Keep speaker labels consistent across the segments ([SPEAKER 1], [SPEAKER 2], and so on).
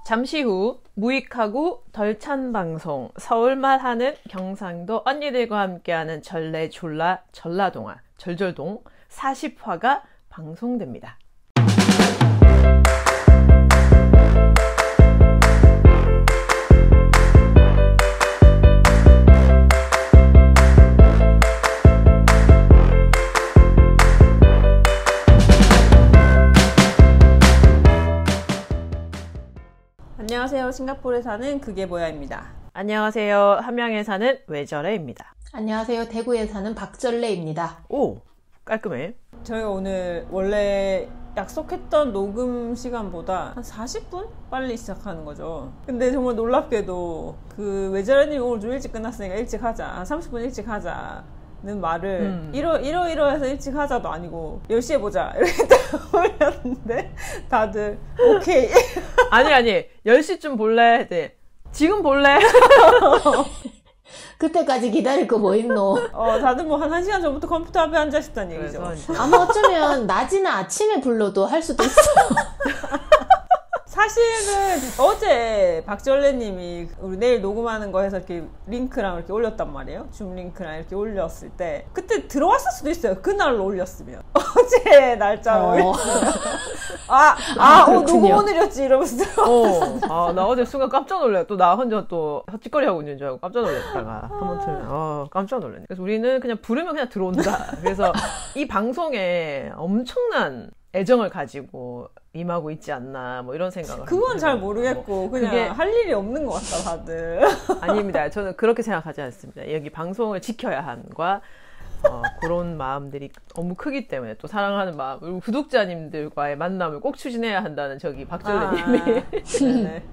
[SPEAKER 1] 잠시 후 무익하고 덜 찬 방송 서울말 하는 경상도 언니들과 함께하는 절레졸라 전라동화 절절동 40화가 방송됩니다.
[SPEAKER 2] 안녕하세요. 싱가포르에 사는 그게 뭐야입니다.
[SPEAKER 1] 안녕하세요. 함양에 사는 외절애입니다.
[SPEAKER 3] 안녕하세요. 대구에 사는 박절레입니다.
[SPEAKER 1] 오, 깔끔해.
[SPEAKER 2] 저희가 오늘 원래 약속했던 녹음 시간보다 한 40분 빨리 시작하는 거죠. 근데 정말 놀랍게도 그 외절애님이 오늘 좀 일찍 끝났으니까 일찍 하자, 한 30분 일찍 하자는 말을 이러해서 일찍 하자도 아니고 10시에 보자 이렇게 딱 올렸는데 다들 오케이.
[SPEAKER 1] 아니 10시쯤 볼래? 네. 지금 볼래?
[SPEAKER 3] 그때까지 기다릴 거 뭐 있노?
[SPEAKER 2] 다들 뭐 한 1시간 전부터 컴퓨터 앞에 앉아 있었다는 얘기죠.
[SPEAKER 3] 아마 어쩌면 낮이나 아침에 불러도 할 수도 있어요.
[SPEAKER 2] 사실은 어제 박절레님이 우리 내일 녹음하는 거 해서 이렇게 링크랑 이렇게 올렸단 말이에요. 줌 링크랑 이렇게 올렸을 때 그때 들어왔을 수도 있어요. 그날로 올렸으면. 어제 날짜로 올렸으면. 녹음 오늘이었지 이러면서 들어왔어.
[SPEAKER 1] 나 어제 순간 깜짝 놀래. 또 나 혼자 또 헛짓거리 하고 있는 줄 알고 깜짝 놀랐다가 한번 틀면 깜짝 놀랐네. 그래서 우리는 그냥 부르면 그냥 들어온다. 그래서 이 방송에 엄청난 애정을 가지고 임하고 있지 않나 뭐 이런 생각을.
[SPEAKER 2] 그건 잘 모르겠고 그냥 그게... 할 일이 없는 것 같다 다들.
[SPEAKER 1] 아닙니다. 저는 그렇게 생각하지 않습니다. 여기 방송을 지켜야 한과 그런 마음들이 너무 크기 때문에 또 사랑하는 마음, 그리고 구독자님들과의 만남을 꼭 추진해야 한다는 저기 박절레님이.
[SPEAKER 2] 네.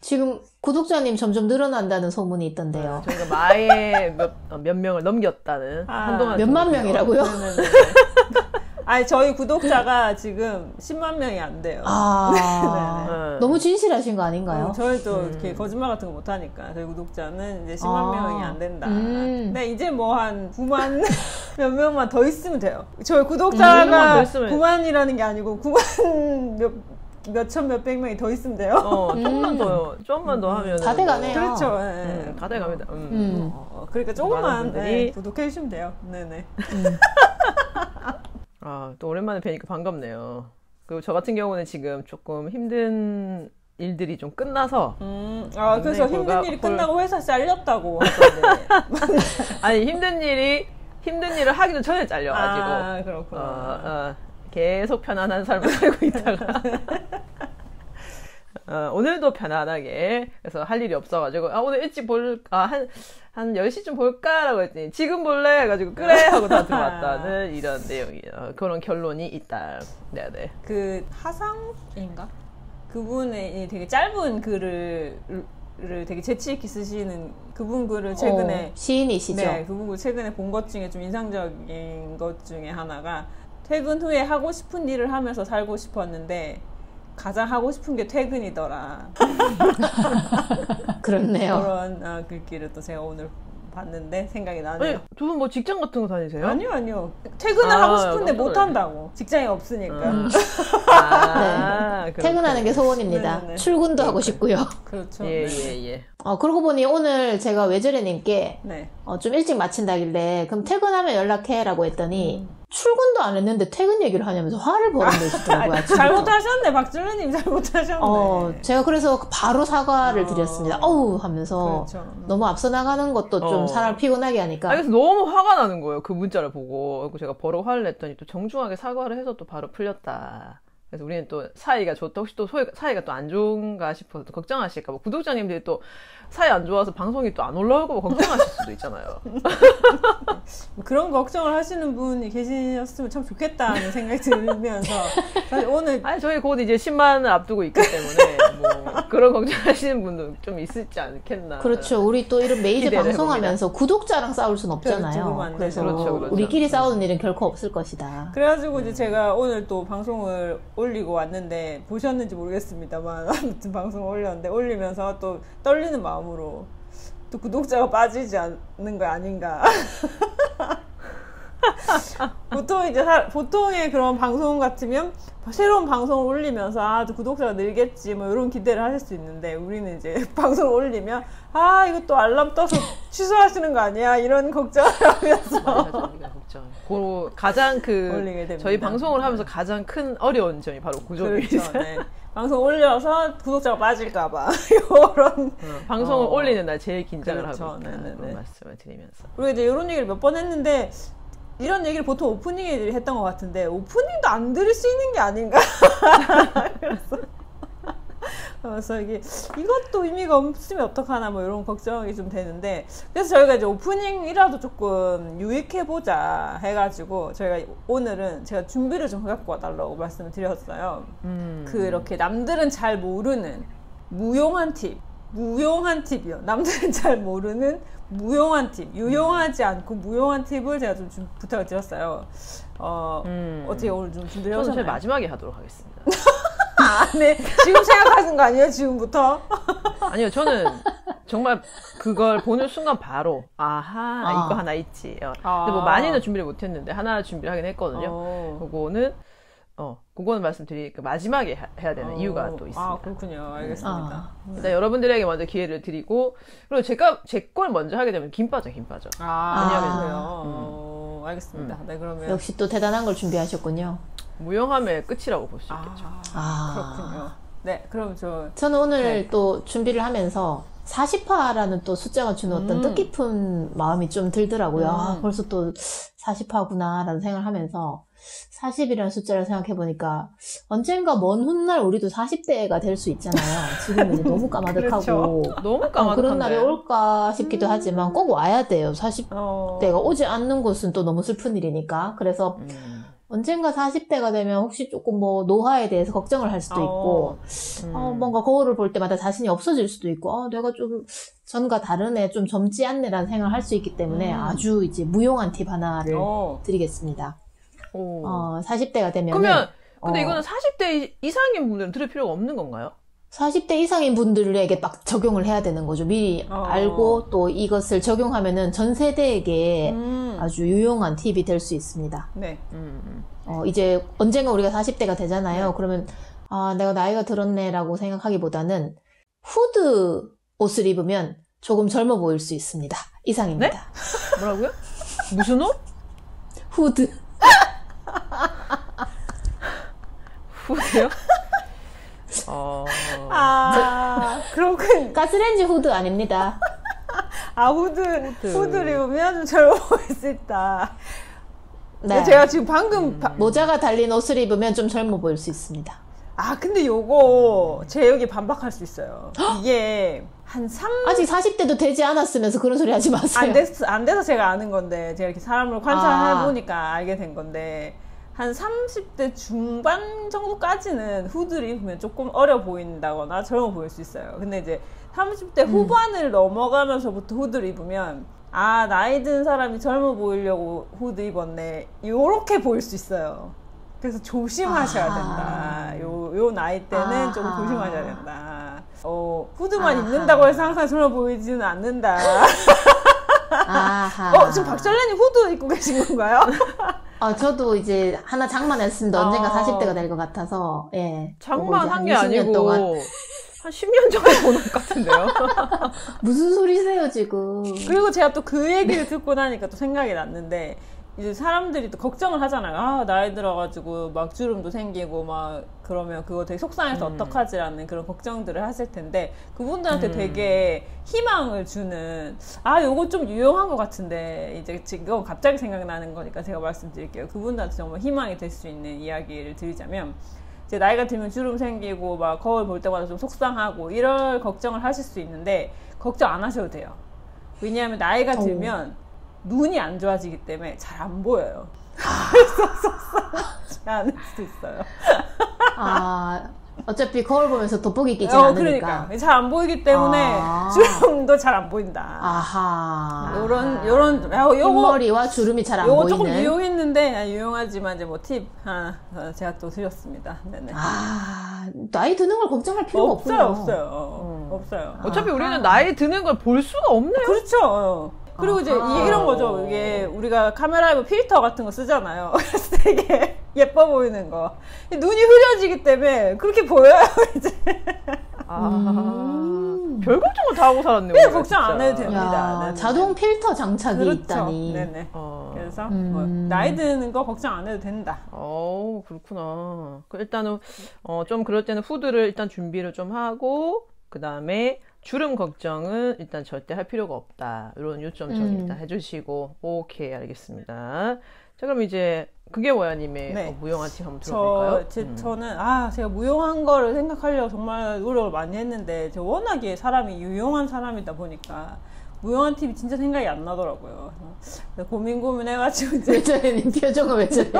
[SPEAKER 3] 지금 구독자님 점점 늘어난다는 소문이 있던데요.
[SPEAKER 1] 저희가 마에 몇 명을 넘겼다는 한동안.
[SPEAKER 3] 몇만 명이라고요?
[SPEAKER 2] 아니 저희 구독자가 지금 10만 명이 안 돼요.
[SPEAKER 3] 너무 진실하신 거 아닌가요?
[SPEAKER 2] 저희도 이렇게 거짓말 같은 거 못하니까 저희 구독자는 이제 10만 명이 안 된다. 근데 이제 뭐 한 9만 몇 명만 더 있으면 돼요. 저희 구독자가 9만이라는 게 아니고 9만 몇천 몇백 명이 더 있으면 돼요.
[SPEAKER 1] 좀만 더 하면
[SPEAKER 3] 다 돼가네요.
[SPEAKER 2] 그렇죠.
[SPEAKER 1] 다 돼갑니다.
[SPEAKER 2] 그러니까 조금만 구독해 주시면 돼요. 네네.
[SPEAKER 1] 또 오랜만에 뵈니까 반갑네요. 그리고 저 같은 경우는 지금 조금 힘든 일들이 좀 끝나서.
[SPEAKER 2] 그래서 힘든 일이 끝나고 회사 잘렸다고 하던데.
[SPEAKER 1] 아니, 힘든 일을 하기도 전에 잘려가지고.
[SPEAKER 2] 그렇구나.
[SPEAKER 1] 계속 편안한 삶을 살고 있다가. 오늘도 편안하게. 그래서 할 일이 없어가지고, 오늘 일찍 한 10시쯤 볼까라고 했더니, 지금 볼래? 해가지고, 그래! 하고 다 들어왔다는 이런 내용이에요. 그런 결론이 있다. 네네.
[SPEAKER 2] 그, 하상인가? 그분의 되게 짧은 글을 되게 재치있게 쓰시는 그분 글을 최근에.
[SPEAKER 3] 시인이시죠?
[SPEAKER 2] 네, 그분 글 최근에 본 것 중에 좀 인상적인 것 중에 하나가, 퇴근 후에 하고 싶은 일을 하면서 살고 싶었는데, 가장 하고 싶은 게 퇴근이더라.
[SPEAKER 3] 그렇네요.
[SPEAKER 2] 그런 글귀를 또 제가 오늘 봤는데 생각이 나네요.
[SPEAKER 1] 두 분 뭐 직장 같은 거 다니세요?
[SPEAKER 2] 아니요. 퇴근을 하고 싶은데 못 한다고. 직장이 없으니까.
[SPEAKER 3] 네. 퇴근하는 게 소원입니다. 네네. 출근도 하고 싶고요.
[SPEAKER 2] 그렇죠.
[SPEAKER 1] 예.
[SPEAKER 3] 그러고 보니 오늘 제가 외절애님께 좀 일찍 마친다길래 그럼 퇴근하면 연락해라고 했더니 출근도 안 했는데 퇴근 얘기를 하냐면서 화를 벌어내시더라고요.
[SPEAKER 2] 잘못하셨네. 박절레님 잘못하셨네.
[SPEAKER 3] 제가 그래서 바로 사과를 드렸습니다. 하면서 그렇죠. 너무 앞서 나가는 것도 좀 사람을 피곤하게 하니까.
[SPEAKER 1] 그래서 너무 화가 나는 거예요. 그 문자를 보고. 그리고 제가 바로 화를 냈더니 또 정중하게 사과를 해서 또 바로 풀렸다. 그래서 우리는 또 사이가 좋다. 혹시 또 사이가 또 안 좋은가 싶어서 또 걱정하실까 봐. 구독자님들이 또 사이 안 좋아서 방송이 또 안 올라오고 걱정하실 수도 있잖아요.
[SPEAKER 2] 그런 걱정을 하시는 분이 계셨으면 참 좋겠다는 생각이 들면서 사실 오늘
[SPEAKER 1] 저희 곧 이제 10만을 앞두고 있기 때문에 뭐 그런 걱정하시는 분도 좀 있을지 않겠나.
[SPEAKER 3] 그렇죠. 우리 또 이런 메이저 방송하면서 구독자랑 싸울 순 없잖아요. 그래서
[SPEAKER 1] 그렇죠.
[SPEAKER 3] 우리끼리 싸우는 일은 결코 없을 것이다.
[SPEAKER 2] 그래가지고 이제 제가 오늘 또 방송을 올리고 왔는데 보셨는지 모르겠습니다만 아무튼 방송 올렸는데 올리면서 또 떨리는 마음으로 또 구독자가 빠지지 않는 거 아닌가. 보통 이제 보통의 그런 방송 같으면 새로운 방송을 올리면서 아, 구독자가 늘겠지 뭐 이런 기대를 하실 수 있는데 우리는 이제 방송을 올리면 아, 이거 또 알람 떠서 취소하시는 거 아니야? 이런 걱정을 하면서
[SPEAKER 1] 맞아, 우리가 걱정. 가장 저희 방송을 하면서 가장 큰 어려운 점이 바로 구독입니다.
[SPEAKER 2] 그렇죠. 네. 방송 올려서 구독자가 빠질까봐 이런
[SPEAKER 1] 방송을 올리는 날 제일 긴장을
[SPEAKER 2] 그렇죠.
[SPEAKER 1] 하고 있다는 그런 말씀을 드리면서
[SPEAKER 2] 우리가 이제 이런 얘기를 몇 번 했는데 이런 얘기를 보통 오프닝에 했던 것 같은데 오프닝도 안 들을 수 있는 게 아닌가 그래서 이것도 의미가 없으면 어떡하나 뭐 이런 걱정이 좀 되는데 그래서 저희가 이제 오프닝이라도 조금 유익해보자 해가지고 저희가 오늘은 제가 준비를 좀 해갖고 와달라고 말씀을 드렸어요. 그렇게 남들은 잘 모르는 무용한 팁이요. 남들은 잘 모르는 무용한 팁, 유용하지 않고 무용한 팁을 제가 좀 부탁을 드렸어요. 어떻게 오늘 좀 준비를 해오셨나요?
[SPEAKER 1] 저는 제일 마지막에 하도록 하겠습니다.
[SPEAKER 2] 네. 지금 생각하신 거 아니에요? 지금부터?
[SPEAKER 1] 아니요, 저는 정말 그걸 보는 순간 바로 이거 하나 있지. 근데 뭐 많이는 준비를 못했는데 하나 준비를 하긴 했거든요. 그거는 말씀드리니까 마지막에 해야 되는 이유가 또 있습니다.
[SPEAKER 2] 아, 그렇군요. 알겠습니다.
[SPEAKER 1] 네, 여러분들에게 먼저 기회를 드리고 그리고 제 걸 먼저 하게 되면 김 빠져.
[SPEAKER 2] 왜냐면요. 알겠습니다. 네, 그러면
[SPEAKER 3] 역시 또 대단한 걸 준비하셨군요.
[SPEAKER 1] 무용함의 끝이라고 볼 수 있겠죠.
[SPEAKER 2] 그렇군요. 네, 그럼
[SPEAKER 3] 저는 오늘 또 준비를 하면서 40화라는 또 숫자가 주는 어떤 뜻깊은 마음이 좀 들더라고요. 벌써 또 40화구나 라는 생각을 하면서 40이라는 숫자를 생각해보니까 언젠가 먼 훗날 우리도 40대가 될 수 있잖아요. 지금 이제 너무 까마득하고
[SPEAKER 1] 그렇죠. 너무 까마득한데
[SPEAKER 3] 그런 날이 올까 싶기도 하지만 꼭 와야 돼요. 40대가 오지 않는 것은 또 너무 슬픈 일이니까. 그래서 언젠가 40대가 되면 혹시 조금 뭐 노화에 대해서 걱정을 할 수도 있고 뭔가 거울을 볼 때마다 자신이 없어질 수도 있고 내가 좀 전과 다르네, 좀 젊지 않네라는 생각을 할 수 있기 때문에 아주 이제 무용한 팁 하나를 드리겠습니다. 40대가 되면
[SPEAKER 1] 그러면 근데 이거는 40대 이상인 분들은 들을 필요가 없는 건가요?
[SPEAKER 3] 40대 이상인 분들에게 막 적용을 해야 되는 거죠. 미리 알고 또 이것을 적용하면은 전 세대에게 아주 유용한 팁이 될 수 있습니다.
[SPEAKER 2] 네.
[SPEAKER 3] 이제 언젠가 우리가 40대가 되잖아요. 그러면 내가 나이가 들었네라고 생각하기보다는 후드 옷을 입으면 조금 젊어 보일 수 있습니다. 이상입니다.
[SPEAKER 1] 네? 뭐라고요? 무슨 옷?
[SPEAKER 3] 후드.
[SPEAKER 1] 후드요?
[SPEAKER 2] 그렇군.
[SPEAKER 3] 가스레인지 후드 아닙니다.
[SPEAKER 2] 후드를 입으면 좀 젊어 보일 수 있다.
[SPEAKER 3] 네.
[SPEAKER 2] 제가 지금 방금
[SPEAKER 3] 모자가 달린 옷을 입으면 좀 젊어 보일 수 있습니다.
[SPEAKER 2] 근데 요거 제 여기 반박할 수 있어요. 이게
[SPEAKER 3] 아직 40대도 되지 않았으면서 그런 소리 하지 마세요.
[SPEAKER 2] 안 돼서 제가 아는 건데 제가 이렇게 사람을 관찰해보니까 알게 된 건데 한 30대 중반 정도까지는 후드를 입으면 조금 어려 보인다거나 젊어 보일 수 있어요. 근데 이제 30대 후반을 넘어가면서부터 후드를 입으면 나이 든 사람이 젊어 보이려고 후드 입었네 요렇게 보일 수 있어요. 그래서 조심하셔야 된다. 요 나이 때는 좀 조심하셔야 된다. 후드만 입는다고 해서 항상 젊어 보이지는 않는다. 지금 박철래님 후드 입고 계신 건가요?
[SPEAKER 3] 저도 이제 하나 장만했습니다. 언젠가 40대가 될 것 같아서. 예.
[SPEAKER 1] 장만한 게 아니고 한 10년 전에 본 옷 같은데요.
[SPEAKER 3] 무슨 소리세요 지금.
[SPEAKER 2] 그리고 제가 또 그 얘기를 듣고 나니까 또 생각이 났는데 이제 사람들이 또 걱정을 하잖아요. 나이 들어가지고 막 주름도 생기고 막 그러면 그거 되게 속상해서 어떡하지라는 그런 걱정들을 하실 텐데 그분들한테 되게 희망을 주는 요거 좀 유용한 것 같은데 이제 지금 갑자기 생각나는 거니까 제가 말씀드릴게요. 그분들한테 정말 희망이 될 수 있는 이야기를 드리자면 이제 나이가 들면 주름 생기고 막 거울 볼 때마다 좀 속상하고 이럴 걱정을 하실 수 있는데 걱정 안 하셔도 돼요. 왜냐하면 나이가 들면 눈이 안 좋아지기 때문에 잘 안 보여요. 그래서 속상하지 않을 수도 있어요.
[SPEAKER 3] 어차피 거울 보면서 돋보기 끼지 않으니까.
[SPEAKER 2] 그러니까 잘 안 보이기 때문에 주름도 잘 안 보인다. 요런
[SPEAKER 3] 흰머리와 주름이 잘 안 보이는.
[SPEAKER 2] 요거 조금 유용했는데 유용하지만 이제 뭐 팁 하나 제가 또 드렸습니다. 네네.
[SPEAKER 3] 나이 드는 걸 걱정할 필요가 없군요.
[SPEAKER 2] 없어요.
[SPEAKER 1] 어차피 우리는 나이 드는 걸 볼 수가 없네요.
[SPEAKER 2] 그렇죠. 그리고 이제 이런 거죠. 이게 우리가 카메라에 필터 같은 거 쓰잖아요. 그래서 되게 예뻐 보이는 거. 눈이 흐려지기 때문에 그렇게 보여요, 이제.
[SPEAKER 1] 별 걱정을 다 하고 살았네요.
[SPEAKER 2] 네, 걱정 안 해도 됩니다.
[SPEAKER 3] 야, 자동 필터 장착이
[SPEAKER 2] 그렇죠.
[SPEAKER 3] 있다니.
[SPEAKER 2] 네네. 그래서 뭐 나이 드는 거 걱정 안 해도 된다.
[SPEAKER 1] 그렇구나. 일단은 좀 그럴 때는 후드를 일단 준비를 좀 하고 그 다음에 주름 걱정은 일단 절대 할 필요가 없다. 이런 요점 정리 일단 해주시고 오케이 알겠습니다. 자 그럼 이제 그게 뭐야님의
[SPEAKER 2] 네.
[SPEAKER 1] 무용한 팁 한번 들어볼까요?
[SPEAKER 2] 저는 제가 무용한 거를 생각하려고 정말 노력을 많이 했는데 저 워낙에 사람이 유용한 사람이다 보니까 무용한 팁이 진짜 생각이 안 나더라고요. 고민해가지고 이제
[SPEAKER 3] 왜 저래요? 표정은 왜 저래요?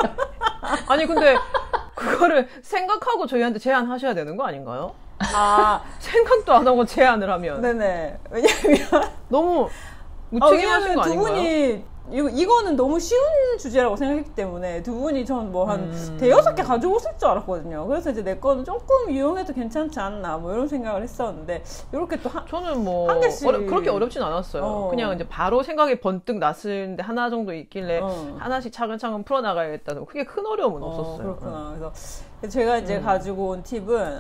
[SPEAKER 1] 아니 근데 그거를 생각하고 저희한테 제안하셔야 되는 거 아닌가요? 생각도 안 하고 제안을 하면
[SPEAKER 2] 네네. 왜냐면
[SPEAKER 1] 너무 무책임하신 거
[SPEAKER 2] 두
[SPEAKER 1] 아닌가요?
[SPEAKER 2] 분이 이거는 너무 쉬운 주제라고 생각했기 때문에 두 분이 전 뭐 한 대여섯 개 가져오실 줄 알았거든요. 그래서 이제 내 거는 조금 유용해도 괜찮지 않나 뭐 이런 생각을 했었는데 이렇게 또
[SPEAKER 1] 저는 뭐
[SPEAKER 2] 한 개씩
[SPEAKER 1] 그렇게 어렵진 않았어요. 그냥 이제 바로 생각이 번뜩 났는데 하나 정도 있길래 하나씩 차근차근 풀어나가야겠다. 크게 큰 어려움은 없었어요.
[SPEAKER 2] 그렇구나. 그래서 제가 이제 가지고 온 팁은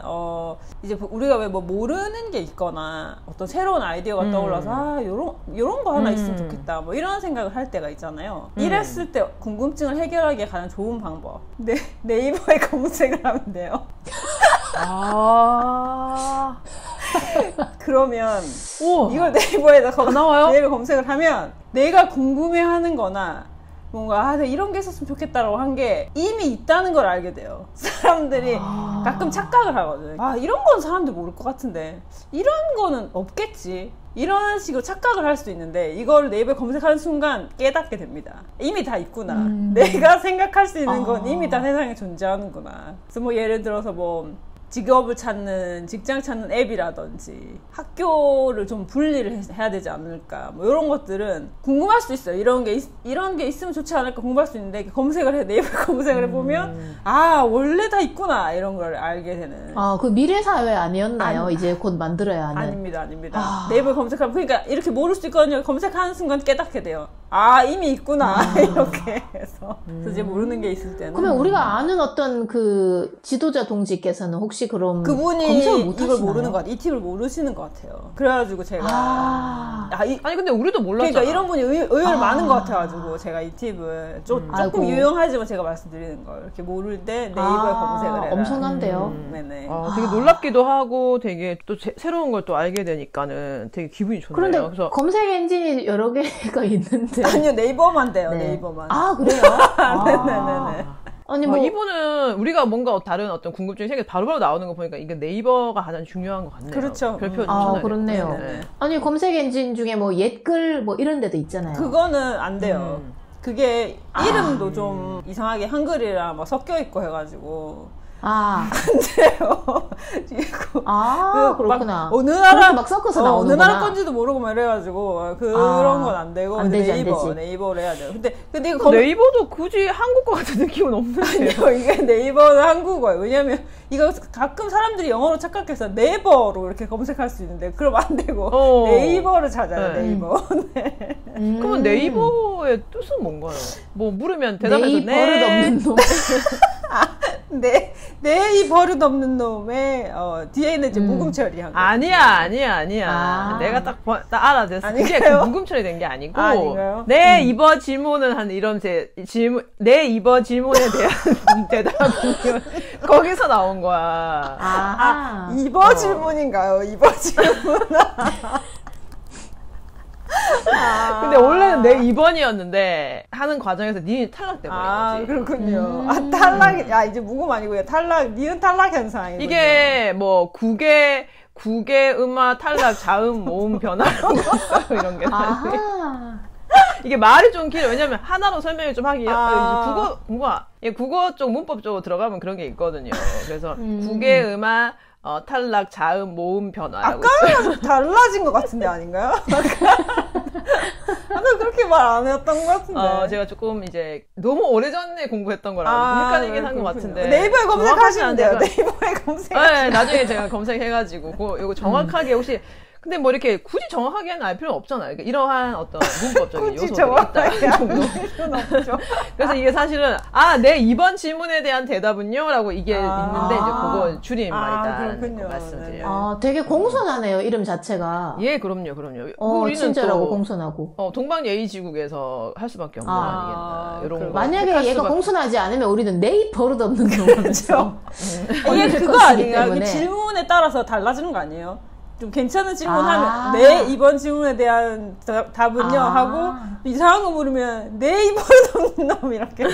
[SPEAKER 2] 이제 우리가 왜 뭐 모르는 게 있거나 어떤 새로운 아이디어가 떠올라서 요런 거 하나 있으면 좋겠다 뭐 이런 생각을 할 때가 있잖아요. 이랬을 때 궁금증을 해결하기에 가장 좋은 방법 네이버에 검색을 하면 돼요. 그러면 이걸 네이버에다 네이버 검색을 하면 내가 궁금해하는 거나 뭔가 이런 게 있었으면 좋겠다라고 한 게 이미 있다는 걸 알게 돼요. 사람들이 가끔 착각을 하거든요. 이런 건 사람들 모를 것 같은데 이런 거는 없겠지. 이런 식으로 착각을 할 수도 있는데 이걸 네이버에 검색하는 순간 깨닫게 됩니다. 이미 다 있구나. 내가 생각할 수 있는 건 이미 다 세상에 존재하는구나. 그래서 뭐 예를 들어서 뭐 직업을 찾는, 직장 찾는 앱이라든지 학교를 좀 분리를 해야 되지 않을까 뭐 이런 것들은 궁금할 수 있어요. 이런 게 있으면 좋지 않을까 궁금할 수 있는데 네이버 검색을 해보면 원래 다 있구나 이런 걸 알게 되는.
[SPEAKER 3] 그 미래사회 아니었나요? 이제 곧 만들어야 하는.
[SPEAKER 2] 아닙니다. 네이버 검색하면 그러니까 이렇게 모를 수 있거든요. 검색하는 순간 깨닫게 돼요. 이미 있구나 이렇게 해서 이제 모르는 게 있을 때는.
[SPEAKER 3] 그러면 우리가 아는 어떤 그 지도자 동지께서는 혹시 그럼
[SPEAKER 2] 그분이 이걸 모르는 것 같아요. 이 팁을 모르시는 것 같아요. 그래가지고 제가
[SPEAKER 1] 아니 근데 우리도 몰랐잖아.
[SPEAKER 2] 그러니까 이런 분이 의외로 많은 것 같아가지고 제가 이 팁을 조금 유용하지만 제가 말씀드리는 걸 이렇게 모를 때 네이버에 검색을 해라.
[SPEAKER 3] 엄청난데요.
[SPEAKER 2] 네네.
[SPEAKER 1] 되게 놀랍기도 하고 되게 또 새로운 걸 또 알게 되니까는 되게 기분이 좋네요.
[SPEAKER 3] 그런데
[SPEAKER 1] 그래서
[SPEAKER 3] 검색 엔진이 여러 개가 있는데
[SPEAKER 2] 아니요 네이버만 돼요. 네이버만.
[SPEAKER 3] 그래요?
[SPEAKER 2] 네네네.
[SPEAKER 3] 아니
[SPEAKER 1] 이분은 우리가 뭔가 다른 어떤 궁금증이 생겨서 바로바로 나오는 거 보니까 이게 네이버가 가장 중요한 것 같네요.
[SPEAKER 2] 그렇죠.
[SPEAKER 1] 별표
[SPEAKER 3] 그렇네요. 아니 검색 엔진 중에 뭐 옛글 뭐 이런 데도 있잖아요.
[SPEAKER 2] 그거는 안 돼요. 그게 이름도 좀 이상하게 한글이랑 막 섞여 있고 해가지고 안 돼요.
[SPEAKER 3] 그렇구나.
[SPEAKER 2] 어느 나라
[SPEAKER 3] 막 섞어서 나오는구나.
[SPEAKER 2] 어느 나라 건지도 모르고 막 이래가지고 그런 건 안 되고
[SPEAKER 3] 안 되지.
[SPEAKER 2] 네이버를 해야 돼요. 근데 이거
[SPEAKER 1] 네이버도 굳이 한국 거 같은 느낌은 없는데요.
[SPEAKER 2] 이게 네이버는 한국어예요. 왜냐면 이거 가끔 사람들이 영어로 착각해서 네이버로 이렇게 검색할 수 있는데 그럼 안 되고 네이버를 찾아요. 네이버.
[SPEAKER 1] 그러면 네이버의 뜻은 뭔가요? 뭐 물으면 대답해서
[SPEAKER 3] 네이버를 없는 놈.
[SPEAKER 2] 내 이 버릇 없는 놈의 뒤에는 이제 묵음 처리한 거.
[SPEAKER 1] 아니야. 내가 딱 알아듣었어. 그게 묵음 처리된 게 아니고
[SPEAKER 2] 아닌가요?
[SPEAKER 1] 내 이번 질문은 한 이런 내 이번 질문에 대한 대답은 거기서 나온 거야.
[SPEAKER 2] 이번 질문인가요? 이번 질문.
[SPEAKER 1] 근데 원래는 내 2번이었는데 하는 과정에서 니은 탈락돼버린 거지.
[SPEAKER 2] 그렇군요. 탈락. 이제 묵음 아니고요. 니은 탈락 현상이군요.
[SPEAKER 1] 이게 뭐 국의 음화 탈락 자음 모음 변화라고 있어요. 이런 게 사실. 이게 말이 좀 길어요. 왜냐면 하나로 설명을 좀 하기 국어 쪽 문법 쪽으로 들어가면 그런 게 있거든요. 그래서 국의 음화 탈락, 자음, 모음, 변화라고
[SPEAKER 2] 아까랑 달라진 것 같은데 아닌가요? 아까 그렇게 말 안 했던 것 같은데.
[SPEAKER 1] 제가 조금 이제 너무 오래전에 공부했던 거라 헷갈리긴 한 것 같은데.
[SPEAKER 2] 네이버에 검색하시면 돼요. 네이버에 검색.
[SPEAKER 1] 네, 나중에 제가 검색해가지고 요거 정확하게 혹시 근데 뭐 이렇게 굳이 정확하게는 알 필요는 없잖아요. 그러니까 이러한 어떤 문법적인
[SPEAKER 2] 굳이
[SPEAKER 1] 요소들이 있다 정도.
[SPEAKER 2] 없죠.
[SPEAKER 1] 그래서 이게 사실은 내 이번 질문에 대한 대답은요? 라고 이게 있는데 이제 그거 줄임말이다라는 거 말씀드려요.
[SPEAKER 3] 되게 공손하네요. 이름 자체가.
[SPEAKER 1] 예, 그럼요. 우리는
[SPEAKER 3] 친절하고 공손하고.
[SPEAKER 1] 동방예의지국에서 할 수밖에 없는 거 아니겠나. 이런 거.
[SPEAKER 3] 만약에 얘가 공손하지 않으면 우리는 내 버릇없는 경우죠.
[SPEAKER 2] 이게 그거 아닌가요? 질문에 따라서 달라지는 거 아니에요? 좀 괜찮은 질문하면 네 이번 질문에 대한 답은요 하고 이상한 거 물으면 네 이번 없는 놈 이렇게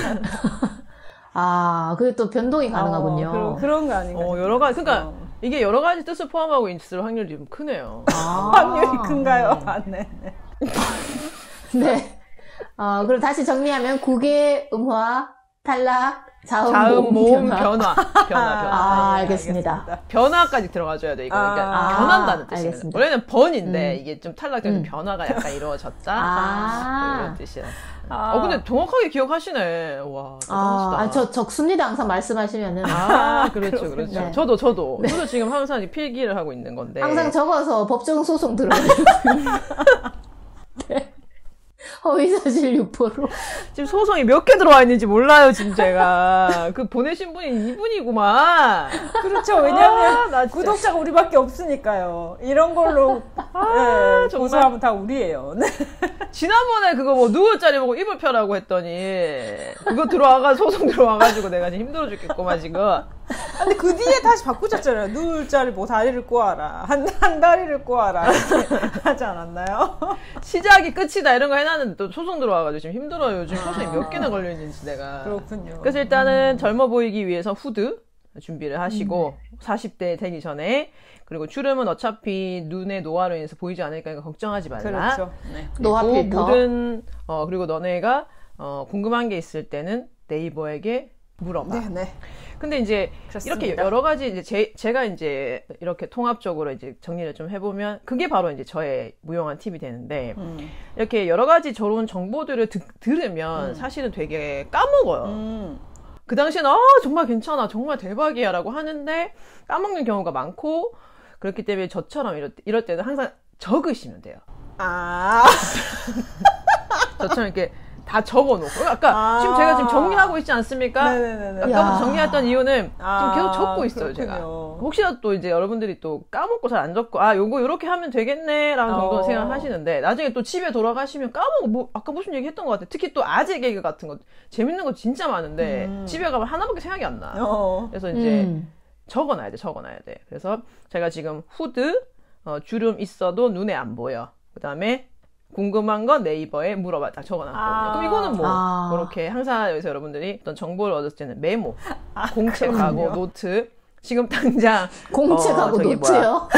[SPEAKER 3] 그게 또 변동이 가능하군요.
[SPEAKER 2] 그런 거 아닌가요?
[SPEAKER 1] 여러 가지 그러니까 이게 여러 가지 뜻을 포함하고 있을 확률이 좀 크네요.
[SPEAKER 2] 확률이 큰가요? 네.
[SPEAKER 3] 네. 그럼 다시 정리하면 국의 음화 탈락
[SPEAKER 1] 자음, 모음, 변화.
[SPEAKER 3] 알겠습니다.
[SPEAKER 1] 변화까지 들어가줘야 돼, 이거. 그러니까, 변한다는 뜻이에요. 원래는 번인데, 이게 좀 탈락되면 변화가 약간 이루어졌다. 이런 뜻이야. 근데 정확하게 기억하시네. 와, 대단하시다.
[SPEAKER 3] 저 적습니다, 항상 말씀하시면은.
[SPEAKER 1] 그렇죠.
[SPEAKER 3] 네.
[SPEAKER 1] 저도 지금 항상 필기를 하고 있는 건데.
[SPEAKER 3] 항상 적어서 법정 소송 들어가요. 네. 허위사실 유포로.
[SPEAKER 1] 지금 소송이 몇 개 들어와 있는지 몰라요, 지금 제가. 그 보내신 분이 이분이구만.
[SPEAKER 2] 그렇죠. 왜냐면 구독자가 우리밖에 없으니까요. 이런 걸로 고소하면 다 우리예요. 네.
[SPEAKER 1] 지난번에 그거 뭐 누울자리 보고 이불 펴라고 했더니 그거 소송 들어와가지고 내가 지금 힘들어 죽겠구만 지금.
[SPEAKER 2] 근데 그 뒤에 다시 바꾸셨잖아요. 누울자리 뭐 다리를 꼬아라. 한 다리를 꼬아라. 이렇게 하지 않았나요?
[SPEAKER 1] 시작이 끝이다 이런 거 해놨는데 또 소송 들어와가지고 지금 힘들어요. 요즘 소송이 몇 개나 걸려있는지 내가.
[SPEAKER 2] 그렇군요.
[SPEAKER 1] 그래서 일단은 젊어 보이기 위해서 후드 준비를 하시고 40대 되기 전에 그리고 주름은 어차피 눈의 노화로 인해서 보이지 않으니까 걱정하지 말라.
[SPEAKER 2] 그렇죠. 네.
[SPEAKER 3] 노화 필터.
[SPEAKER 1] 그리고 너네가 궁금한 게 있을 때는 네이버에게 물어봐.
[SPEAKER 2] 네.
[SPEAKER 1] 근데 이제
[SPEAKER 2] 그렇습니다.
[SPEAKER 1] 이렇게 여러 가지 이제 제가 이제 이렇게 통합적으로 이제 정리를 좀 해보면 그게 바로 이제 저의 무용한 팁이 되는데 이렇게 여러 가지 저런 정보들을 들으면 사실은 되게 까먹어요. 그 당시에는 정말 괜찮아, 정말 대박이야 라고 하는데 까먹는 경우가 많고 그렇기 때문에 저처럼 이럴 때는 항상 적으시면 돼요. 저처럼 이렇게 다 적어놓고 아까 지금 제가 지금 정리하고 있지 않습니까?
[SPEAKER 2] 네네네.
[SPEAKER 1] 아까부터 정리했던 이유는 지금 계속 적고 있어요.
[SPEAKER 2] 그렇군요.
[SPEAKER 1] 제가 혹시라도 또 이제 여러분들이 또 까먹고 잘 안 적고 요거 이렇게 하면 되겠네 라는 정도 생각하시는데 나중에 또 집에 돌아가시면 까먹고 아까 무슨 얘기 했던 것 같아. 특히 또 아재 개그 같은 거 재밌는 거 진짜 많은데 집에 가면 하나밖에 생각이 안 나. 그래서 이제 적어놔야 돼. 그래서 제가 지금 후드 주름 있어도 눈에 안 보여. 그 다음에 궁금한 거 네이버에 물어봐 딱 적어놨거든요. 그럼 이거는 뭐 그렇게 항상 여기서 여러분들이 어떤 정보를 얻었을 때는 메모, 공책하고 노트. 지금 당장
[SPEAKER 3] 공책하고 노트요?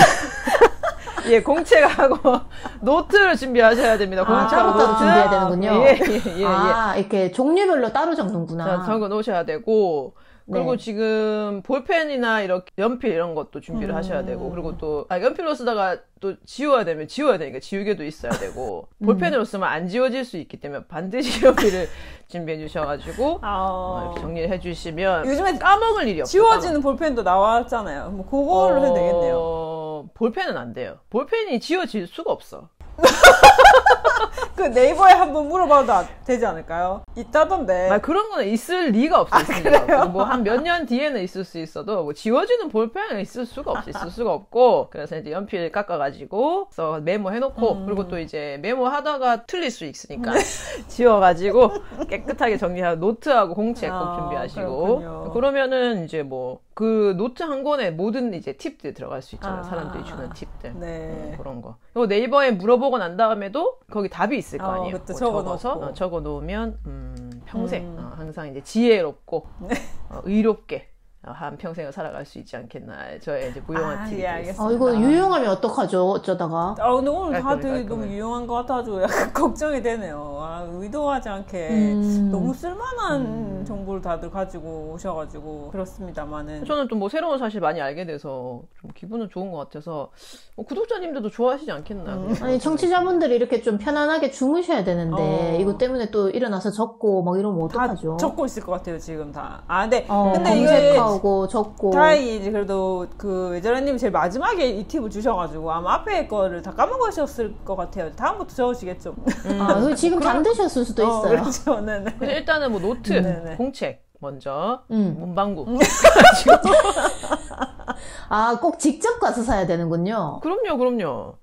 [SPEAKER 1] 예, 공책하고 노트를 준비하셔야 됩니다. 공책하고
[SPEAKER 3] 따로 준비해야 되는군요.
[SPEAKER 1] 예.
[SPEAKER 3] 이렇게 종류별로 따로 적는구나.
[SPEAKER 1] 적어 놓으셔야 되고. 그리고 지금 볼펜이나 이렇게 연필 이런 것도 준비를 하셔야 되고 그리고 또 연필로 쓰다가 또 지워야 되니까 지우개도 있어야 되고 볼펜으로 쓰면 안 지워질 수 있기 때문에 반드시 연필을 준비해 주셔가지고 이렇게 정리를 해주시면
[SPEAKER 2] 요즘에
[SPEAKER 1] 까먹을 일이 없어요.
[SPEAKER 2] 지워지는 볼펜도 나왔잖아요. 뭐 그걸로 해도 되겠네요.
[SPEAKER 1] 볼펜은 안 돼요. 볼펜이 지워질 수가 없어.
[SPEAKER 2] 그 네이버에 한번 물어봐도 되지 않을까요? 있다던데.
[SPEAKER 1] 그런 거는 있을 리가 없어요. 뭐 한 몇 년 뒤에는 있을 수 있어도 뭐 지워지는 볼펜은 있을 수가 없고 그래서 이제 연필 깎아가지고 메모해놓고 그리고 또 이제 메모하다가 틀릴 수 있으니까 지워가지고 깨끗하게 정리하고 노트하고 공책 꼭 준비하시고
[SPEAKER 2] 그렇군요.
[SPEAKER 1] 그러면은 이제 뭐 그 노트 한 권에 모든 이제 팁들 들어갈 수 있잖아요. 사람들이 주는 팁들.
[SPEAKER 2] 네.
[SPEAKER 1] 그런 거. 이거 네이버에 물어보고 난 다음에도 거기 답이 있을 거 아니에요.
[SPEAKER 2] 그때
[SPEAKER 1] 적어서 적어놓으면 평생 항상 이제 지혜롭고 의롭게 한 평생을 살아갈 수 있지 않겠나. 저의 이제 무용한 팁이 되겠습니다.
[SPEAKER 3] 이거 유용하면 어떡하죠? 어쩌다가.
[SPEAKER 2] 근데 오늘 다들 너무 유용한 것 같아가지고 약간 걱정이 되네요. 의도하지 않게 너무 쓸만한 정보를 다들 가지고 오셔가지고 그렇습니다만은
[SPEAKER 1] 저는 또 뭐 새로운 사실 많이 알게 돼서 좀 기분은 좋은 것 같아서 구독자님들도 좋아하시지 않겠나.
[SPEAKER 3] 아니 청취자분들이 이렇게 좀 편안하게 주무셔야 되는데 이거 때문에 또 일어나서 적고 막 이러면 어떡하죠?
[SPEAKER 2] 다 적고 있을 것 같아요 지금 다. 근데
[SPEAKER 3] 검색하고 나오고 적고.
[SPEAKER 2] 다행히 이제 그래도 그 외자라님이 제일 마지막에 이 팁을 주셔가지고 아마 앞에 거를 다 까먹으셨을 것 같아요. 다음부터 적으시겠죠.
[SPEAKER 3] 지금 잠드셨을 수도 있어요.
[SPEAKER 2] 그렇죠. 네네.
[SPEAKER 1] 그래서 일단은 뭐 노트,
[SPEAKER 2] 네네.
[SPEAKER 1] 공책 먼저 문방구.
[SPEAKER 3] 꼭 직접 가서 사야 되는군요.
[SPEAKER 1] 그럼요.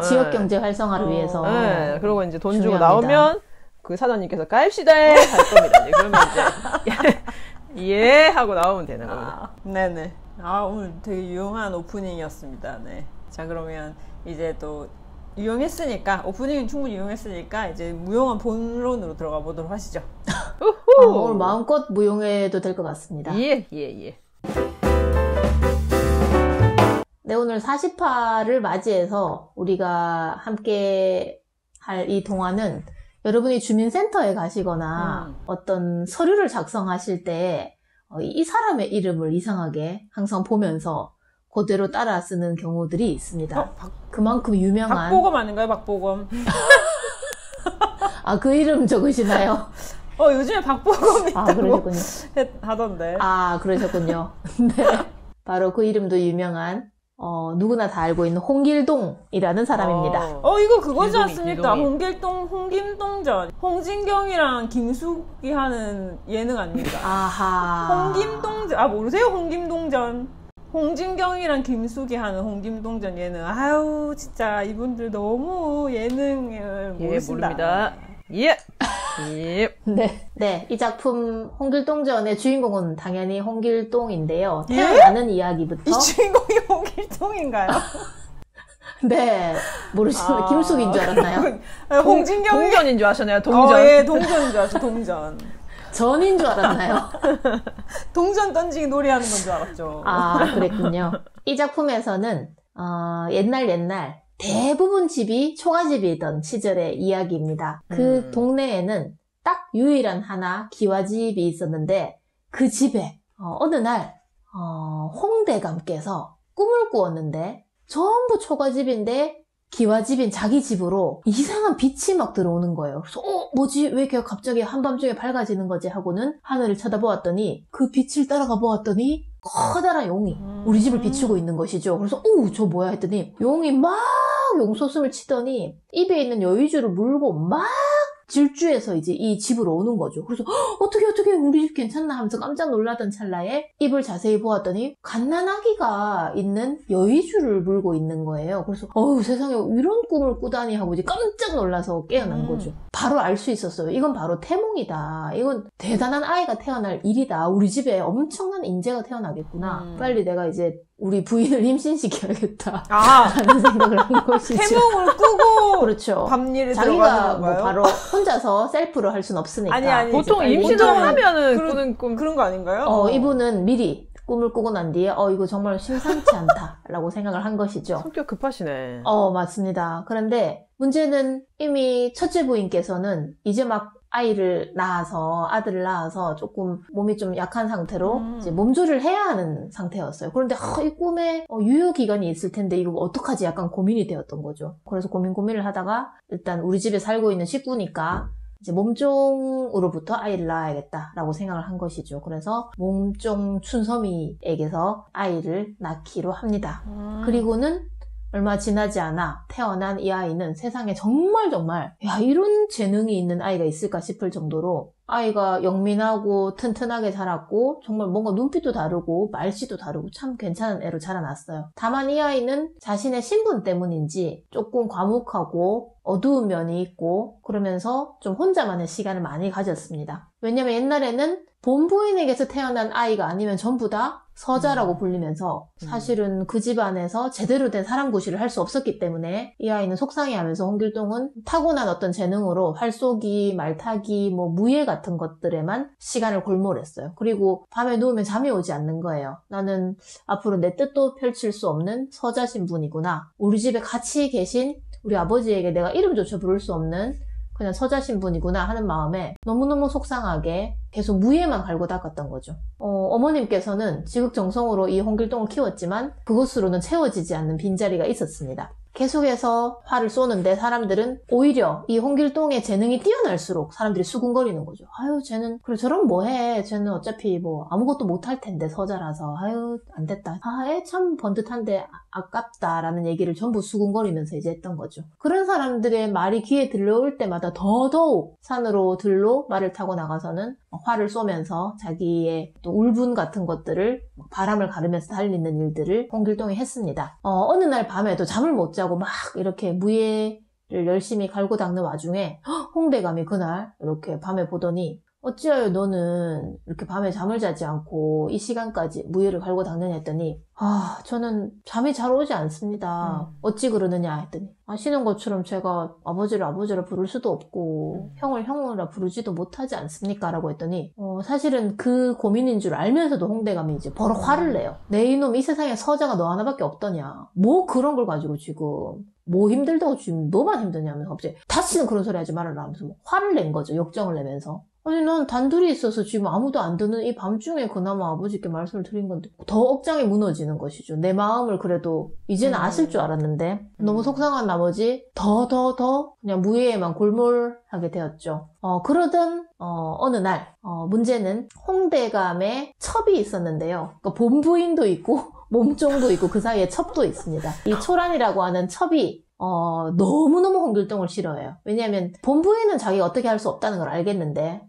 [SPEAKER 3] 지역 경제 활성화를 위해서.
[SPEAKER 1] 네. 그리고 이제 돈 주고
[SPEAKER 3] 중요합니다.
[SPEAKER 1] 나오면 그 사장님께서 까입시다 할 겁니다. 이제 그러면 이제 예 하고 나오면 되는 겁니다.
[SPEAKER 2] 네네. 오늘 되게 유용한 오프닝이었습니다. 네. 자, 그러면 이제 또 유용했으니까, 오프닝은 충분히 유용했으니까, 이제 무용한 본론으로 들어가 보도록 하시죠.
[SPEAKER 3] 오늘 마음껏 무용해도 될 것 같습니다.
[SPEAKER 1] 예.
[SPEAKER 3] 네, 오늘 40화를 맞이해서 우리가 함께 할 이 동화는 여러분이 주민센터에 가시거나 어떤 서류를 작성하실 때 이 사람의 이름을 이상하게 항상 보면서 그대로 따라 쓰는 경우들이 있습니다. 그만큼 유명한
[SPEAKER 2] 박보검 아닌가요? 박보검.
[SPEAKER 3] 그 이름 적으시나요?
[SPEAKER 2] 요즘에 박보검이 있다고
[SPEAKER 3] 그러셨군요.
[SPEAKER 2] 하던데.
[SPEAKER 3] 그러셨군요. 네. 바로 그 이름도 유명한 누구나 다 알고 있는 홍길동이라는 사람입니다.
[SPEAKER 2] 이거 그거지 않습니까?
[SPEAKER 1] 길동이.
[SPEAKER 2] 홍김동전. 홍진경이랑 김숙이 하는 예능 아닙니까? 홍김동전. 모르세요? 홍김동전. 홍진경이랑 김숙이 하는 홍김동전 예능. 진짜 이분들 너무 예능을 모르신다.
[SPEAKER 1] 모릅니다. 예.
[SPEAKER 3] 네. 이 작품 홍길동전의 주인공은 당연히 홍길동인데요. 태어나는 이야기부터.
[SPEAKER 2] 이 주인공이 홍길동인가요?
[SPEAKER 3] 네. 모르시는 김숙인 줄 알았나요?
[SPEAKER 2] 홍진경이
[SPEAKER 1] 동전인 줄 아셨나요? 동전.
[SPEAKER 2] 동전인 줄 알았어. 동전.
[SPEAKER 3] 전인 줄 알았나요?
[SPEAKER 2] 동전 던지기 놀이하는 건 줄 알았죠.
[SPEAKER 3] 그랬군요. 이 작품에서는 옛날 대부분 집이 초가집이던 시절의 이야기입니다. 그 동네에는 딱 유일한 하나 기와집이 있었는데 그 집에 어느 날 홍대감께서 꿈을 꾸었는데 전부 초가집인데 기와집인 자기 집으로 이상한 빛이 막 들어오는 거예요. 그래서 뭐지? 왜 걔가 갑자기 한밤중에 밝아지는 거지? 하고는 하늘을 쳐다보았더니 그 빛을 따라가 보았더니 커다란 용이 우리 집을 비추고 있는 것이죠. 그래서 저 뭐야 했더니 용이 막 용솟음을 치더니 입에 있는 여의주를 물고 막 질주해서 이제 이 집으로 오는 거죠. 그래서 어떻게 우리 집 괜찮나 하면서 깜짝 놀라던 찰나에 입을 자세히 보았더니 갓난아기가 있는 여의주를 물고 있는 거예요. 그래서 세상에 이런 꿈을 꾸다니 하고 이제 깜짝 놀라서 깨어난 거죠. 바로 알 수 있었어요. 이건 바로 태몽이다. 이건 대단한 아이가 태어날 일이다. 우리 집에 엄청난 인재가 태어나겠구나. 빨리 내가 이제 우리 부인을 임신시켜야겠다. 라는 생각을 한 것이죠.
[SPEAKER 2] 태몽을 꾸고
[SPEAKER 3] 그렇죠.
[SPEAKER 2] 밤일에
[SPEAKER 3] 자기가 뭐 바로 혼자서 셀프로 할 순 없으니까.
[SPEAKER 2] 아니
[SPEAKER 1] 보통 임신을 하면은 꾸는 꿈
[SPEAKER 2] 그런 거 아닌가요?
[SPEAKER 3] 이분은 미리 꿈을 꾸고 난 뒤에 이거 정말 심상치 않다라고 생각을 한 것이죠.
[SPEAKER 1] 성격 급하시네.
[SPEAKER 3] 맞습니다. 그런데 문제는 이미 첫째 부인께서는 이제 막 아들을 낳아서 조금 몸이 좀 약한 상태로 이제 몸조리를 해야 하는 상태였어요. 그런데 이 꿈에 유효기간이 있을 텐데 이거 어떡하지? 약간 고민이 되었던 거죠. 그래서 고민을 하다가 일단 우리 집에 살고 있는 식구니까 이제 몸종으로부터 아이를 낳아야겠다라고 생각을 한 것이죠. 그래서 몸종 춘섬이에게서 아이를 낳기로 합니다. 그리고는 얼마 지나지 않아 태어난 이 아이는 세상에 정말 이런 재능이 있는 아이가 있을까 싶을 정도로 아이가 영민하고 튼튼하게 자랐고 정말 뭔가 눈빛도 다르고 말씨도 다르고 참 괜찮은 애로 자라났어요. 다만 이 아이는 자신의 신분 때문인지 조금 과묵하고 어두운 면이 있고 그러면서 좀 혼자만의 시간을 많이 가졌습니다. 왜냐면 옛날에는 본부인에게서 태어난 아이가 아니면 전부 다 서자라고 불리면서 사실은 그 집안에서 제대로 된 사람 구실을 할 수 없었기 때문에 이 아이는 속상해하면서 홍길동은 타고난 어떤 재능으로 활쏘기, 말타기, 무예 같은 것들에만 시간을 골몰했어요. 그리고 밤에 누우면 잠이 오지 않는 거예요. 나는 앞으로 내 뜻도 펼칠 수 없는 서자 신분이구나. 우리 집에 같이 계신 우리 아버지에게 내가 이름조차 부를 수 없는 그냥 서자 신분이구나 하는 마음에 너무너무 속상하게 계속 무예만 갈고 닦았던 거죠. 어머님께서는 지극정성으로 이 홍길동을 키웠지만 그것으로는 채워지지 않는 빈자리가 있었습니다. 계속해서 화를 쏘는데 사람들은 오히려 이 홍길동의 재능이 뛰어날수록 사람들이 수군거리는 거죠. 아유 쟤는 그래 저런 뭐해, 쟤는 어차피 뭐 아무것도 못할 텐데 서자라서 아유 안 됐다, 아 애 참 번듯한데 아깝다라는 얘기를 전부 수군거리면서 이제 했던 거죠. 그런 사람들의 말이 귀에 들려올 때마다 더더욱 산으로 들로 말을 타고 나가서는 화를 쏘면서 자기의 또 울분 같은 것들을 바람을 가르면서 달리는 일들을 홍길동이 했습니다. 어느 날 밤에도 잠을 못 자고 막 이렇게 무예를 열심히 갈고 닦는 와중에 홍대감이 그날 이렇게 밤에 보더니 어찌하여 너는 이렇게 밤에 잠을 자지 않고 이 시간까지 무예를 갈고 닦느냐 했더니 저는 잠이 잘 오지 않습니다. 어찌 그러느냐 했더니 아시는 것처럼 제가 아버지를 부를 수도 없고 형을 형으로 부르지도 못하지 않습니까? 라고 했더니 사실은 그 고민인 줄 알면서도 홍대감이 이제 버럭 화를 내요. 내 이놈 이 세상에 서자가 너 하나밖에 없더냐, 뭐 그런 걸 가지고 지금 뭐 힘들다고 지금 너만 힘드냐면서 갑자기 다시는 그런 소리 하지 말아라 하면서 뭐 화를 낸 거죠. 역정을 내면서. 아니 난 단둘이 있어서 지금 아무도 안 듣는 이 밤중에 그나마 아버지께 말씀을 드린 건데 더 억장이 무너지는 것이죠. 내 마음을 그래도 이제는 아실 줄 알았는데 너무 속상한 나머지 더 그냥 무예에만 골몰하게 되었죠. 그러던 어느 날 문제는 홍대감의 첩이 있었는데요. 그러니까 본부인도 있고 몸종도 있고 그 사이에 첩도 있습니다. 이 초란이라고 하는 첩이 너무너무 홍길동을 싫어해요. 왜냐하면 본부에는 자기가 어떻게 할 수 없다는 걸 알겠는데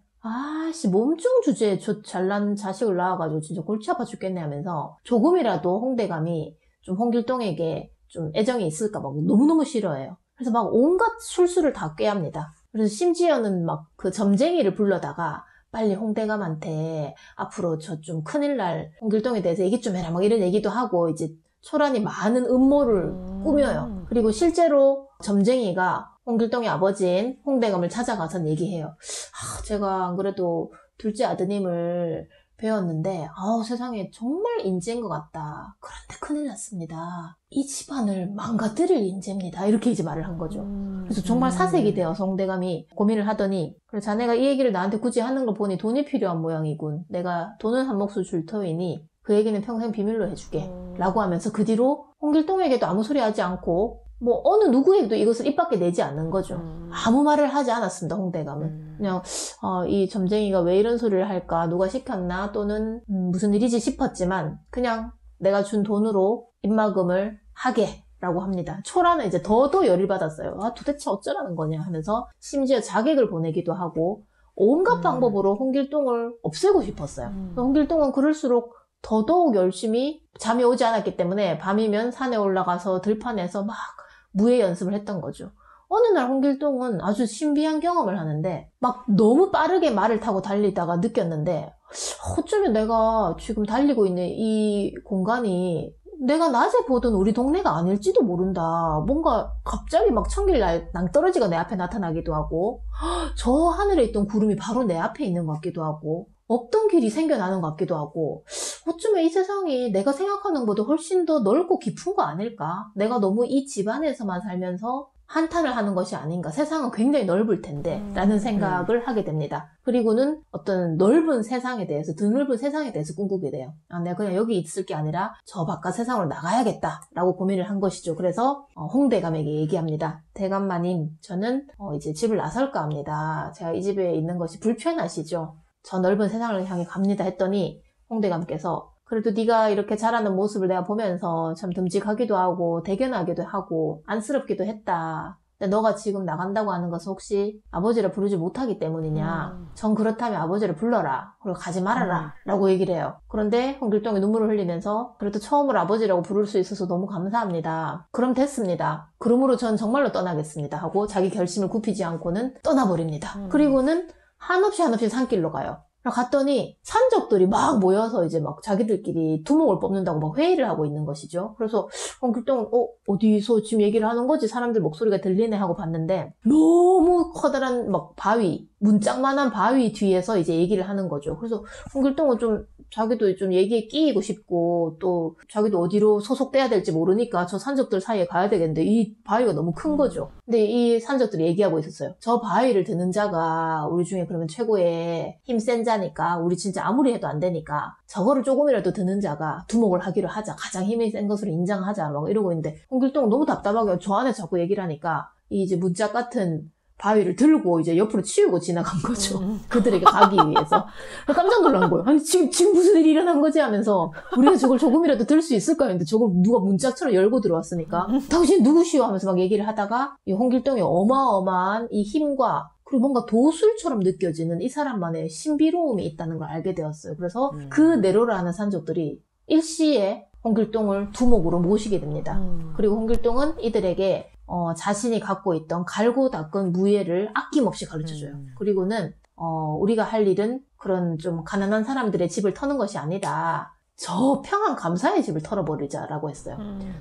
[SPEAKER 3] 몸종 주제에 저 잘난 자식을 낳아가지고 진짜 골치 아파 죽겠네 하면서 조금이라도 홍대감이 좀 홍길동에게 좀 애정이 있을까 봐 너무너무 싫어해요. 그래서 막 온갖 술수를 다 꾀합니다. 그래서 심지어는 막 그 점쟁이를 불러다가 빨리 홍대감한테 앞으로 저 좀 큰일 날 홍길동에 대해서 얘기 좀 해라 막 이런 얘기도 하고 이제 초란이 많은 음모를 꾸며요. 그리고 실제로 점쟁이가 홍길동의 아버지인 홍대감을 찾아가서 얘기해요. 제가 안 그래도 둘째 아드님을 배웠는데 세상에 정말 인재인 것 같다. 그런데 큰일 났습니다. 이 집안을 망가뜨릴 인재입니다. 이렇게 이제 말을 한 거죠. 그래서 정말 사색이 되어서 홍대감이 고민을 하더니 그래 자네가 이 얘기를 나한테 굳이 하는 걸 보니 돈이 필요한 모양이군. 내가 돈은 한 몫을 줄 터이니 그 얘기는 평생 비밀로 해주게 라고 하면서 그 뒤로 홍길동에게도 아무 소리 하지 않고 뭐 어느 누구에게도 이것을 입 밖에 내지 않는 거죠. 아무 말을 하지 않았습니다. 홍대감은 그냥 이 점쟁이가 왜 이런 소리를 할까, 누가 시켰나 또는 무슨 일이지 싶었지만 그냥 내가 준 돈으로 입막음을 하게 라고 합니다. 초라는 이제 더 열을 받았어요. 도대체 어쩌라는 거냐 하면서 심지어 자객을 보내기도 하고 온갖 방법으로 홍길동을 없애고 싶었어요. 홍길동은 그럴수록 더더욱 열심히 잠이 오지 않았기 때문에 밤이면 산에 올라가서 들판에서 막 무예 연습을 했던 거죠. 어느 날 홍길동은 아주 신비한 경험을 하는데 막 너무 빠르게 말을 타고 달리다가 느꼈는데 어쩌면 내가 지금 달리고 있는 이 공간이 내가 낮에 보던 우리 동네가 아닐지도 모른다. 뭔가 갑자기 막 천길 낭떠러지가 내 앞에 나타나기도 하고 저 하늘에 있던 구름이 바로 내 앞에 있는 것 같기도 하고 없던 길이 생겨나는 것 같기도 하고 어쩌면 이 세상이 내가 생각하는 것보다 훨씬 더 넓고 깊은 거 아닐까? 내가 너무 이 집안에서만 살면서 한탄을 하는 것이 아닌가. 세상은 굉장히 넓을 텐데 라는 생각을 하게 됩니다. 그리고는 어떤 넓은 세상에 대해서, 드넓은 세상에 대해서 꿈꾸게 돼요. 내가 그냥 여기 있을 게 아니라 저 바깥 세상으로 나가야겠다 라고 고민을 한 것이죠. 그래서 홍대감에게 얘기합니다. 대감마님, 저는 이제 집을 나설까 합니다. 제가 이 집에 있는 것이 불편하시죠? 저 넓은 세상을 향해 갑니다 했더니 홍대감께서 그래도 네가 이렇게 자라는 모습을 내가 보면서 참 듬직하기도 하고 대견하기도 하고 안쓰럽기도 했다. 근데 너가 지금 나간다고 하는 것은 혹시 아버지를 부르지 못하기 때문이냐? 전 그렇다면 아버지를 불러라. 그리고 가지 말아라. 라고 얘기를 해요. 그런데 홍길동이 눈물을 흘리면서 그래도 처음으로 아버지라고 부를 수 있어서 너무 감사합니다. 그럼 됐습니다. 그러므로 전 정말로 떠나겠습니다. 하고 자기 결심을 굽히지 않고는 떠나버립니다. 그리고는 한없이 산길로 가요. 갔더니 산적들이 막 모여서 이제 막 자기들끼리 두목을 뽑는다고 막 회의를 하고 있는 것이죠. 그래서 홍길동은 어디서 지금 얘기를 하는 거지? 사람들 목소리가 들리네 하고 봤는데 너무 커다란 막 바위, 문짝만한 바위 뒤에서 이제 얘기를 하는 거죠. 그래서 홍길동은 좀 자기도 좀 얘기에 끼이고 싶고 또 자기도 어디로 소속돼야 될지 모르니까 저 산적들 사이에 가야 되겠는데 이 바위가 너무 큰 거죠. 근데 이 산적들이 얘기하고 있었어요. 저 바위를 드는 자가 우리 중에 그러면 최고의 힘센 자니까 우리 진짜 아무리 해도 안 되니까 저거를 조금이라도 드는 자가 두목을 하기로 하자. 가장 힘이 센 것으로 인정하자. 막 이러고 있는데 홍길동은 너무 답답하게 저 안에 자꾸 얘기를 하니까 이 이제 문짝 같은 바위를 들고 이제 옆으로 치우고 지나간 거죠. 그들에게 가기 위해서. 깜짝 놀란 거예요. 아니, 지금 무슨 일이 일어난 거지? 하면서, 우리가 저걸 조금이라도 들 수 있을까? 했는데 저걸 누가 문짝처럼 열고 들어왔으니까, 당신 누구시오? 하면서 막 얘기를 하다가, 이 홍길동의 어마어마한 이 힘과, 그리고 뭔가 도술처럼 느껴지는 이 사람만의 신비로움이 있다는 걸 알게 되었어요. 그래서 그 내로라 하는 산적들이 일시에 홍길동을 두목으로 모시게 됩니다. 그리고 홍길동은 이들에게 자신이 갖고 있던 갈고 닦은 무예를 아낌없이 가르쳐줘요. 그리고는 우리가 할 일은 그런 좀 가난한 사람들의 집을 터는 것이 아니다. 저 평안 감사의 집을 털어버리자라고 했어요.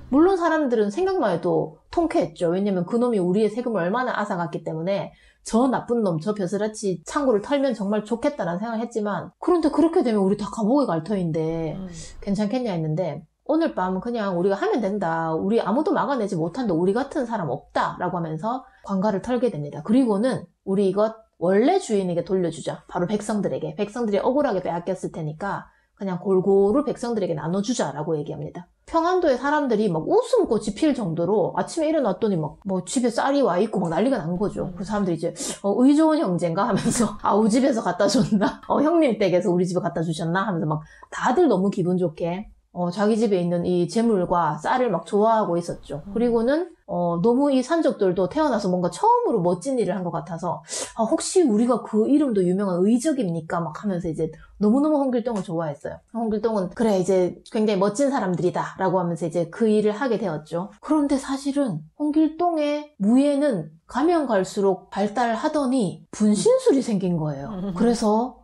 [SPEAKER 3] 물론 사람들은 생각만 해도 통쾌했죠. 왜냐면 그놈이 우리의 세금을 얼마나 앗아갔기 때문에 저 나쁜 놈, 저 벼슬아치 창고를 털면 정말 좋겠다라는 생각을 했지만 그런데 그렇게 되면 우리 다 감옥에 갈 터인데 괜찮겠냐 했는데 오늘 밤 그냥 우리가 하면 된다. 우리 아무도 막아내지 못한다. 우리 같은 사람 없다. 라고 하면서 관가를 털게 됩니다. 그리고는 우리 이것 원래 주인에게 돌려주자. 바로 백성들에게. 백성들이 억울하게 빼앗겼을 테니까 그냥 골고루 백성들에게 나눠주자라고 얘기합니다. 평안도의 사람들이 막 웃음꽃이 필 정도로 아침에 일어났더니 막 뭐 집에 쌀이 와 있고 막 난리가 난 거죠. 그 사람들이 이제 의 좋은 형제인가 하면서 우리 집에서 갖다 줬나? 형님 댁에서 우리 집에 갖다 주셨나? 하면서 막 다들 너무 기분 좋게 자기 집에 있는 이 재물과 쌀을 막 좋아하고 있었죠. 그리고는 너무 이 산적들도 태어나서 뭔가 처음으로 멋진 일을 한 것 같아서 혹시 우리가 그 이름도 유명한 의적입니까? 막 하면서 이제 너무너무 홍길동을 좋아했어요. 홍길동은 그래 이제 굉장히 멋진 사람들이다 라고 하면서 이제 그 일을 하게 되었죠. 그런데 사실은 홍길동의 무예는 가면 갈수록 발달하더니 분신술이 생긴 거예요. 그래서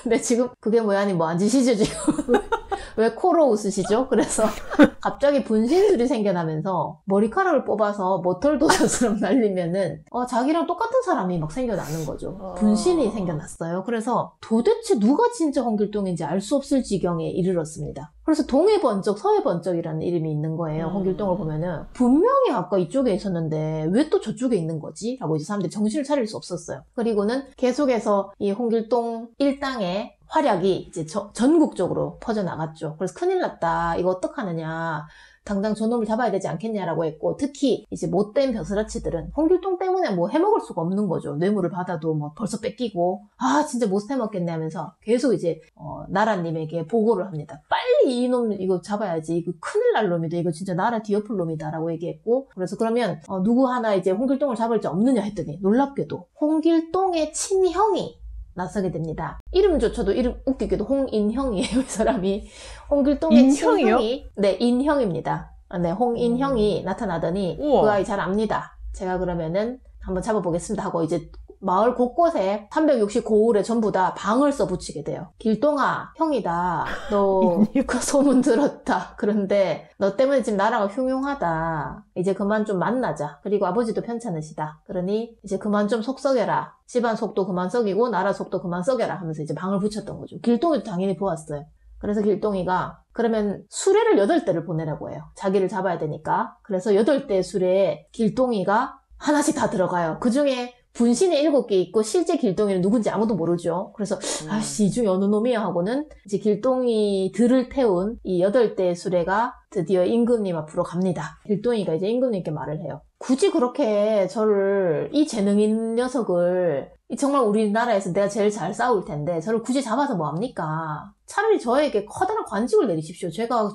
[SPEAKER 3] 네 지금 그게 뭐야 아니 뭐 앉으시죠 지금 왜 코로 웃으시죠? 그래서 갑자기 분신술이 생겨나면서 머리카락을 뽑아서 모털도사처럼 날리면은 자기랑 똑같은 사람이 막 생겨나는 거죠. 분신이 생겨났어요. 그래서 도대체 누가 진짜 홍길동인지 알 수 없을 지경에 이르렀습니다. 그래서 동해번쩍 서해번쩍이라는 이름이 있는 거예요. 홍길동을 보면은 분명히 아까 이쪽에 있었는데 왜 또 저쪽에 있는 거지? 라고 이제 사람들이 정신을 차릴 수 없었어요. 그리고는 계속해서 이 홍길동 일당의 활약이 이제 전국적으로 퍼져나갔죠. 그래서 큰일 났다. 이거 어떡하느냐. 당장 저놈을 잡아야 되지 않겠냐라고 했고 특히 이제 못된 벼슬아치들은 홍길동 때문에 뭐 해먹을 수가 없는 거죠. 뇌물을 받아도 뭐 벌써 뺏기고 진짜 못 해먹겠네 하면서 계속 이제 나라님에게 보고를 합니다. 빨리 이놈 이거 잡아야지. 이거 큰일 날 놈이다. 이거 진짜 나라 뒤엎을 놈이다 라고 얘기했고 그래서 그러면 누구 하나 이제 홍길동을 잡을 자 없느냐 했더니 놀랍게도 홍길동의 친형이 나서게 됩니다. 이름조차도 이름 웃기게도 홍인형이에요. 이 사람이 홍길동의 친형이 네 인형입니다. 네 홍인형이 나타나더니 그 아이 잘 압니다. 제가 그러면은 한번 잡아보겠습니다 하고 이제 마을 곳곳에 360고을에 전부 다 방을 써붙이게 돼요. 길동아 형이다. 너 그 소문 들었다. 그런데 너 때문에 지금 나라가 흉흉하다. 이제 그만 좀 만나자. 그리고 아버지도 편찮으시다. 그러니 이제 그만 좀 속 썩여라. 집안 속도 그만 썩이고 나라 속도 그만 썩여라 하면서 이제 방을 붙였던 거죠. 길동이도 당연히 보았어요. 그래서 길동이가 그러면 수레를 8대를 보내라고 해요. 자기를 잡아야 되니까. 그래서 8대 수레에 길동이가 하나씩 다 들어가요. 그중에 분신이 7개 있고 실제 길동이는 누군지 아무도 모르죠. 그래서 이 중에 어느 놈이야 하고는 이제 길동이들을 태운 이 8대의 수레가 드디어 임금님 앞으로 갑니다. 길동이가 이제 임금님께 말을 해요. 굳이 그렇게 저를 이 재능인 녀석을 정말 우리나라에서 내가 제일 잘 싸울 텐데 저를 굳이 잡아서 뭐합니까? 차라리 저에게 커다란 관직을 내리십시오. 제가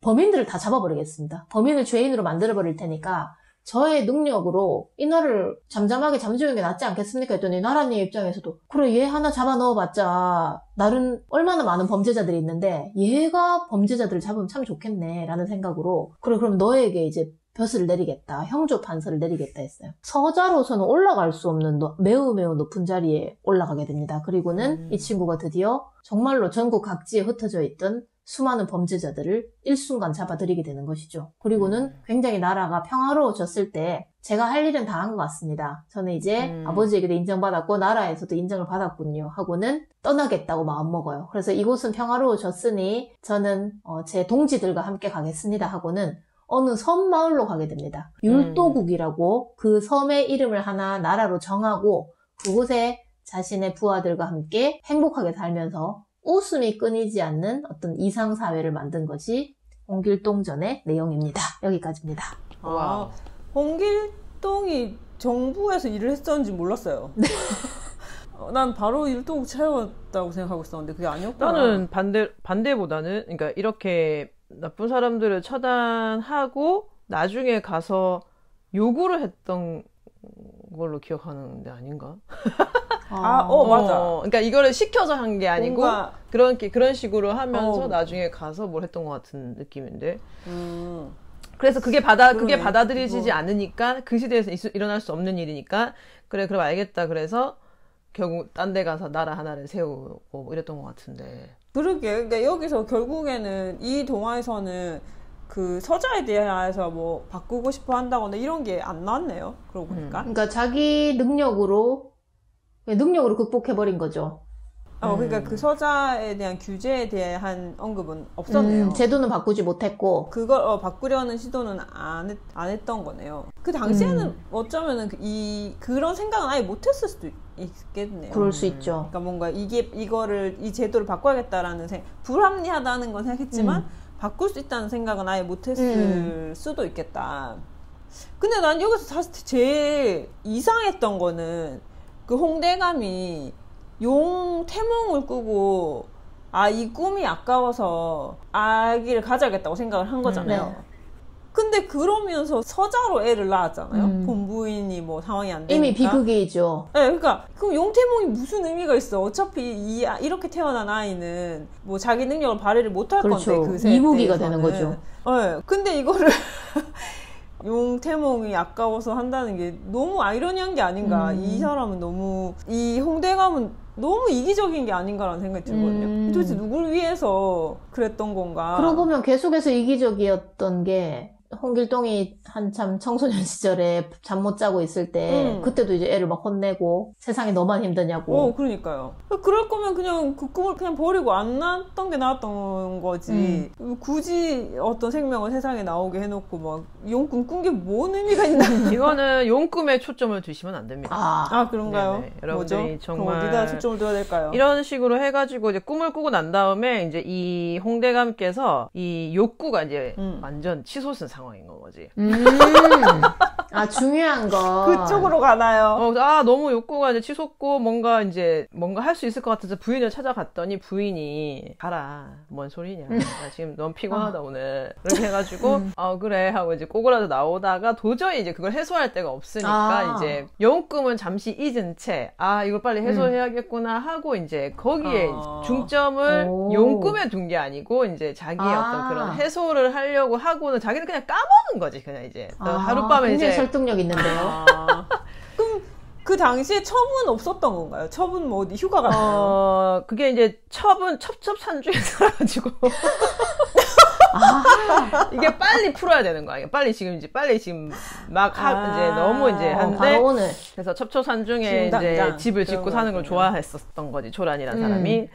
[SPEAKER 3] 범인들을 다 잡아버리겠습니다. 범인을 죄인으로 만들어버릴 테니까 저의 능력으로 이 나라를 잠잠하게 잠재우는 게 낫지 않겠습니까? 했더니 나라님 입장에서도 그래 얘 하나 잡아 넣어봤자 나름 얼마나 많은 범죄자들이 있는데 얘가 범죄자들을 잡으면 참 좋겠네 라는 생각으로 그래 그럼 너에게 이제 벼슬을 내리겠다. 형조 판서를 내리겠다 했어요. 서자로서는 올라갈 수 없는 매우 높은 자리에 올라가게 됩니다. 그리고는 이 친구가 드디어 정말로 전국 각지에 흩어져 있던 수많은 범죄자들을 일순간 잡아들이게 되는 것이죠. 그리고는 굉장히 나라가 평화로워졌을 때 제가 할 일은 다 한 것 같습니다. 저는 이제 아버지에게도 인정받았고 나라에서도 인정을 받았군요 하고는 떠나겠다고 마음먹어요. 그래서 이곳은 평화로워졌으니 저는 제 동지들과 함께 가겠습니다 하고는 어느 섬 마을로 가게 됩니다. 율도국이라고 그 섬의 이름을 하나 나라로 정하고 그곳에 자신의 부하들과 함께 행복하게 살면서 웃음이 끊이지 않는 어떤 이상사회를 만든 것이 홍길동전의 내용입니다. 여기까지입니다.
[SPEAKER 2] 와, 홍길동이 정부에서 일을 했었는지 몰랐어요. 난 바로 율도국 채웠다고 생각하고 있었는데 그게 아니었구나.
[SPEAKER 1] 나는 반대보다는 그러니까 이렇게 나쁜 사람들을 처단하고 나중에 가서 요구를 했던 걸로 기억하는데 아닌가?
[SPEAKER 2] 맞아.
[SPEAKER 1] 그러니까 이거를 시켜서 한 게 아니고
[SPEAKER 2] 뭔가...
[SPEAKER 1] 그런 식으로 하면서 나중에 가서 뭘 했던 것 같은 느낌인데. 그래서 그게 받아들여지지 않으니까 그 시대에서 일어날 수 없는 일이니까 그래 그럼 알겠다. 그래서 결국 딴 데 가서 나라 하나를 세우고 이랬던 것 같은데.
[SPEAKER 2] 그러게. 그러니까 여기서 결국에는 이 동화에서는 그 서자에 대해서 뭐 바꾸고 싶어 한다거나 이런 게 안 나왔네요. 그러고 보니까.
[SPEAKER 3] 그러니까 자기 능력으로 극복해버린 거죠.
[SPEAKER 2] 그러니까 그 서자에 대한 규제에 대한 언급은 없었네요.
[SPEAKER 3] 제도는 바꾸지 못했고
[SPEAKER 2] 그걸 바꾸려는 시도는 안 했던 거네요. 그 당시에는 어쩌면은 그런 생각은 아예 못했을 수도 있겠네요.
[SPEAKER 3] 그럴 수 있죠.
[SPEAKER 2] 그러니까 뭔가 이 제도를 바꿔야겠다라는 불합리하다는 건 생각했지만 바꿀 수 있다는 생각은 아예 못했을 수도 있겠다. 근데 난 여기서 사실 제일 이상했던 거는 그 홍대감이 용 태몽을 꾸고 이 꿈이 아까워서 아기를 가져야겠다고 생각을 한 거잖아요. 네. 근데 그러면서 서자로 애를 낳았잖아요. 본부인이 뭐 상황이 안 되니까.
[SPEAKER 3] 이미 비극이죠.
[SPEAKER 2] 네, 그러니까 그럼 용태몽이 무슨 의미가 있어? 어차피 이렇게 태어난 아이는 뭐 자기 능력을 발휘를 못할
[SPEAKER 3] 그렇죠.
[SPEAKER 2] 건데 그 세대에서는.
[SPEAKER 3] 이무기가 되는 거죠.
[SPEAKER 2] 네, 근데 이거를 용태몽이 아까워서 한다는 게 너무 아이러니한 게 아닌가. 이 사람은 이 홍대감은 너무 이기적인 게 아닌가라는 생각이 들거든요. 도대체 누굴 위해서 그랬던 건가.
[SPEAKER 3] 그러고 보면 계속해서 이기적이었던 게 홍길동이 한참 청소년 시절에 잠 못 자고 있을 때 그때도 이제 애를 막 혼내고 세상에 너만 힘드냐고.
[SPEAKER 2] 그러니까요. 그럴 거면 그냥 그 꿈을 그냥 버리고 안 낳았던 게 나았던 거지. 굳이 어떤 생명을 세상에 나오게 해놓고 막 용꿈 꾼 게 뭔 의미가 있나.
[SPEAKER 1] 이거는 용꿈에 초점을 두시면 안 됩니다.
[SPEAKER 2] 그런가요?
[SPEAKER 1] 네네. 여러분들이
[SPEAKER 2] 뭐죠?
[SPEAKER 1] 정말
[SPEAKER 2] 어디다 초점을 둬야 될까요?
[SPEAKER 1] 이런 식으로 해가지고 이제 꿈을 꾸고 난 다음에 이제 이 홍대감께서 이 욕구가 이제 완전 치솟은 상황인 거지.
[SPEAKER 3] 중요한 거.
[SPEAKER 2] 그쪽으로 가나요?
[SPEAKER 1] 너무 욕구가 이제 치솟고 뭔가 할 수 있을 것 같아서 부인을 찾아갔더니 부인이 가라. 뭔 소리냐. 나 지금 너무 피곤하다 오늘. 이렇게 해가지고 그래 하고 이제 꼬그라져 나오다가 도저히 이제 그걸 해소할 데가 없으니까 이제 영꿈은 잠시 잊은 채 이걸 빨리 해소해야겠구나 하고 이제 거기에 중점을 용꿈에 둔 게 아니고 이제 자기의 어떤 그런 해소를 하려고 하고는 자기는 그냥 까먹은 거지. 그냥 이제 하룻밤에
[SPEAKER 3] 굉장히 설득력 있는데요.
[SPEAKER 2] 그럼 그 당시에 첩은 없었던 건가요? 첩은 뭐 어디 휴가 갔나요?
[SPEAKER 1] 그게 이제 첩첩산중에 살아가지고 이게 빨리 풀어야 되는 거야. 빨리 지금 막 이제 너무 이제 한데
[SPEAKER 3] 오늘.
[SPEAKER 1] 그래서 첩첩산중에 이제 집을 짓고 사는 걸 좋아했었던 거지. 조란이라는 사람이.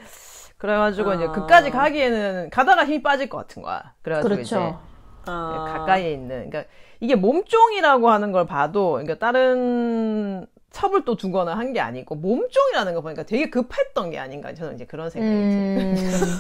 [SPEAKER 1] 그래가지고 이제 그까지 가기에는 가다가 힘이 빠질 것 같은 거야. 그래가지고
[SPEAKER 3] 그렇죠.
[SPEAKER 1] 이제 가까이에 있는, 그러니까 이게 몸종이라고 하는 걸 봐도, 그러니까 다른 첩을 또 두거나 한 게 아니고 몸종이라는 거 보니까 되게 급했던 게 아닌가, 저는 이제 그런 생각이 들어요.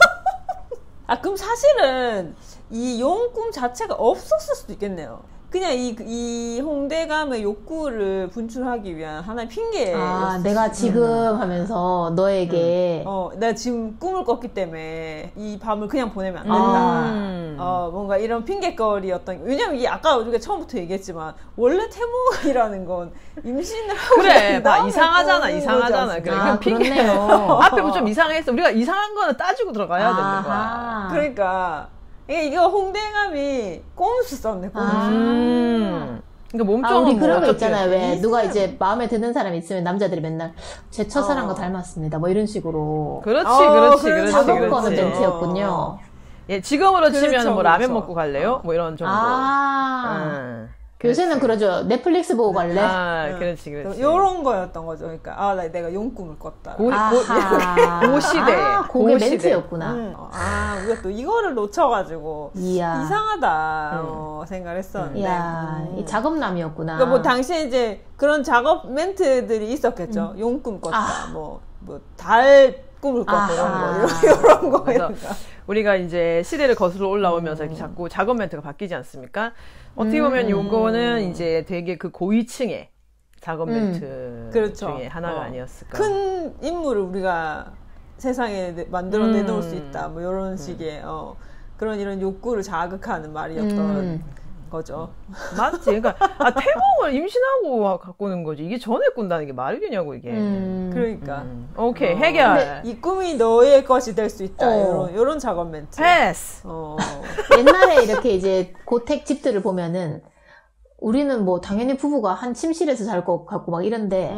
[SPEAKER 2] 그럼 사실은 이 용꿈 자체가 없었을 수도 있겠네요. 그냥 이 홍대감의 욕구를 분출하기 위한 하나의 핑계였어.
[SPEAKER 3] 내가 지금 하면서 너에게
[SPEAKER 2] 내가 지금 꿈을 꿨기 때문에 이 밤을 그냥 보내면 안 된다. 뭔가 이런 핑계거리였던. 왜냐면 이게 아까 우리가 처음부터 얘기했지만 원래 태몽이라는 건 임신을 하고
[SPEAKER 1] 그래, 이상하잖아. 그래,
[SPEAKER 3] 그렇네요.
[SPEAKER 1] 앞에 좀 이상했어. 우리가 이상한 거는 따지고 들어가야 되는 거야.
[SPEAKER 2] 그러니까. 이거 홍대감이 꼼수 썼네, 꼼수.
[SPEAKER 1] 그러니까 몸종은
[SPEAKER 3] 우리 그런 거 있잖아요. 왜 누가 이제 마음에 드는 사람이 있으면 남자들이 맨날 제 첫사랑과 닮았습니다. 뭐 이런 식으로.
[SPEAKER 1] 그렇지.
[SPEAKER 3] 작업거는 멘트였군요.
[SPEAKER 1] 예, 지금으로 치면 뭐 라면 먹고 갈래요? 뭐 이런 정도.
[SPEAKER 3] 요새는 그러죠. 넷플릭스 보고 갈래?
[SPEAKER 1] 그렇지.
[SPEAKER 2] 요런 거였던 거죠. 그러니까, 내가 용꿈을 꿨다.
[SPEAKER 1] 고 시대.
[SPEAKER 3] 그게 멘트였구나.
[SPEAKER 2] 우리가 또 이거를 놓쳐가지고, 이상하다, 생각을 했었는데.
[SPEAKER 3] 이 작업남이었구나.
[SPEAKER 2] 그러니까 뭐, 당시에 이제 그런 작업 멘트들이 있었겠죠. 용꿈 꿨다. 달 꿈을 꿨다. 이런 거.
[SPEAKER 1] 우리가 이제 시대를 거슬러 올라오면서 이렇게 자꾸 작업 멘트가 바뀌지 않습니까? 어떻게 보면 요거는 이제 되게 그 고위층의 작업 멘트 중에 하나가 아니었을까.
[SPEAKER 2] 큰 인물을 우리가 세상에 만들어 내놓을 수 있다. 뭐 이런 식의 그런 이런 욕구를 자극하는 말이었던 거죠.
[SPEAKER 1] 맞지. 그러니까 태몽을 임신하고 갖고 오는 거지. 이게 전에 꾼다는 게 말이 되냐고 이게.
[SPEAKER 2] 그러니까.
[SPEAKER 1] 오케이 해결.
[SPEAKER 2] 근데 이 꿈이 너의 것이 될 수 있다. 이런 작업 멘트.
[SPEAKER 1] 패스.
[SPEAKER 3] 옛날에 이렇게 이제 고택 집들을 보면은 우리는 뭐 당연히 부부가 한 침실에서 잘 것 같고 막 이런데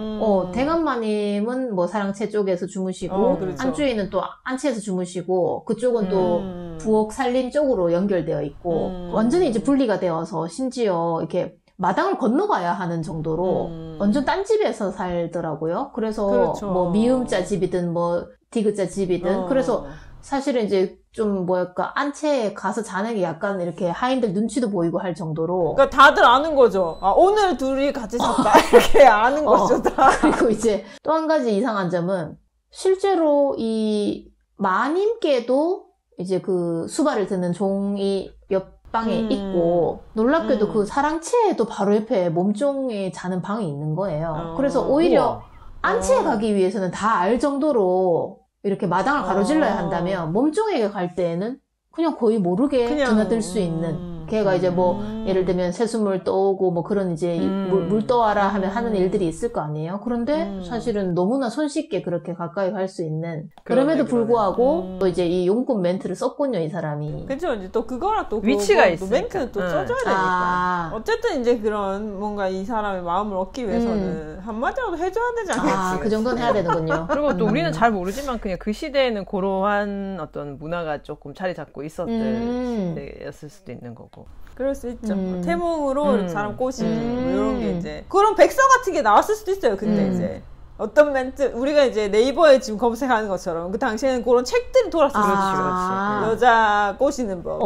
[SPEAKER 3] 대감마님은 뭐 사랑채 쪽에서 주무시고
[SPEAKER 2] 그렇죠.
[SPEAKER 3] 안주인은 또 안채에서 주무시고 그쪽은 또 부엌 살림 쪽으로 연결되어 있고 완전히 이제 분리가 되어서 심지어 이렇게 마당을 건너가야 하는 정도로 완전 딴 집에서 살더라고요. 그래서
[SPEAKER 2] 그렇죠.
[SPEAKER 3] 뭐 미음자 집이든 뭐 디귿자 집이든 그래서 사실은 이제 좀 뭐랄까 안채에 가서 자는 게 약간 이렇게 하인들 눈치도 보이고 할 정도로
[SPEAKER 2] 그러니까 다들 아는 거죠. 오늘 둘이 같이 잤다 이렇게 아는 거죠. 다.
[SPEAKER 3] 그리고 이제 또 한 가지 이상한 점은 실제로 이 마님께도 이제 그 수발을 듣는 종이 옆방에 있고 놀랍게도 그 사랑채에도 바로 옆에 몸종에 자는 방이 있는 거예요. 그래서 오히려 안채에 가기 위해서는 다 알 정도로 이렇게 마당을 가로질러야 한다면 몸종에게 갈 때에는 그냥 거의 모르게 드나들 수 있는 걔가 이제 뭐 예를 들면 새순물 떠오고 뭐 그런 이제 물 떠와라 하면 하는 일들이 있을 거 아니에요. 그런데 사실은 너무나 손쉽게 그렇게 가까이 갈 수 있는 그럼에도 불구하고 또 이제 이 용꿈 멘트를 썼군요 이 사람이.
[SPEAKER 2] 그렇죠. 이제 또 그거랑 또
[SPEAKER 1] 위치가 있으니까.
[SPEAKER 2] 멘트는 또 써줘야 되니까. 어쨌든 이제 그런 뭔가 이 사람의 마음을 얻기 위해서는 한마디라도 해줘야 되지 않겠지.
[SPEAKER 3] 그 정도는 해야 되는군요.
[SPEAKER 1] 그리고 또 우리는 잘 모르지만 그냥 그 시대에는 그러한 어떤 문화가 조금 자리 잡고 있었을 때였을 수도 있는 거고.
[SPEAKER 2] 그럴 수 있죠. 태몽으로 이렇게 사람 꼬시기 뭐 이런 게 이제 그런 백서 같은 게 나왔을 수도 있어요. 근데 이제 어떤 멘트 우리가 이제 네이버에 지금 검색하는 것처럼 그 당시에는 그런 책들이 돌았었어요.
[SPEAKER 1] 그렇지.
[SPEAKER 2] 여자 꼬시는 법.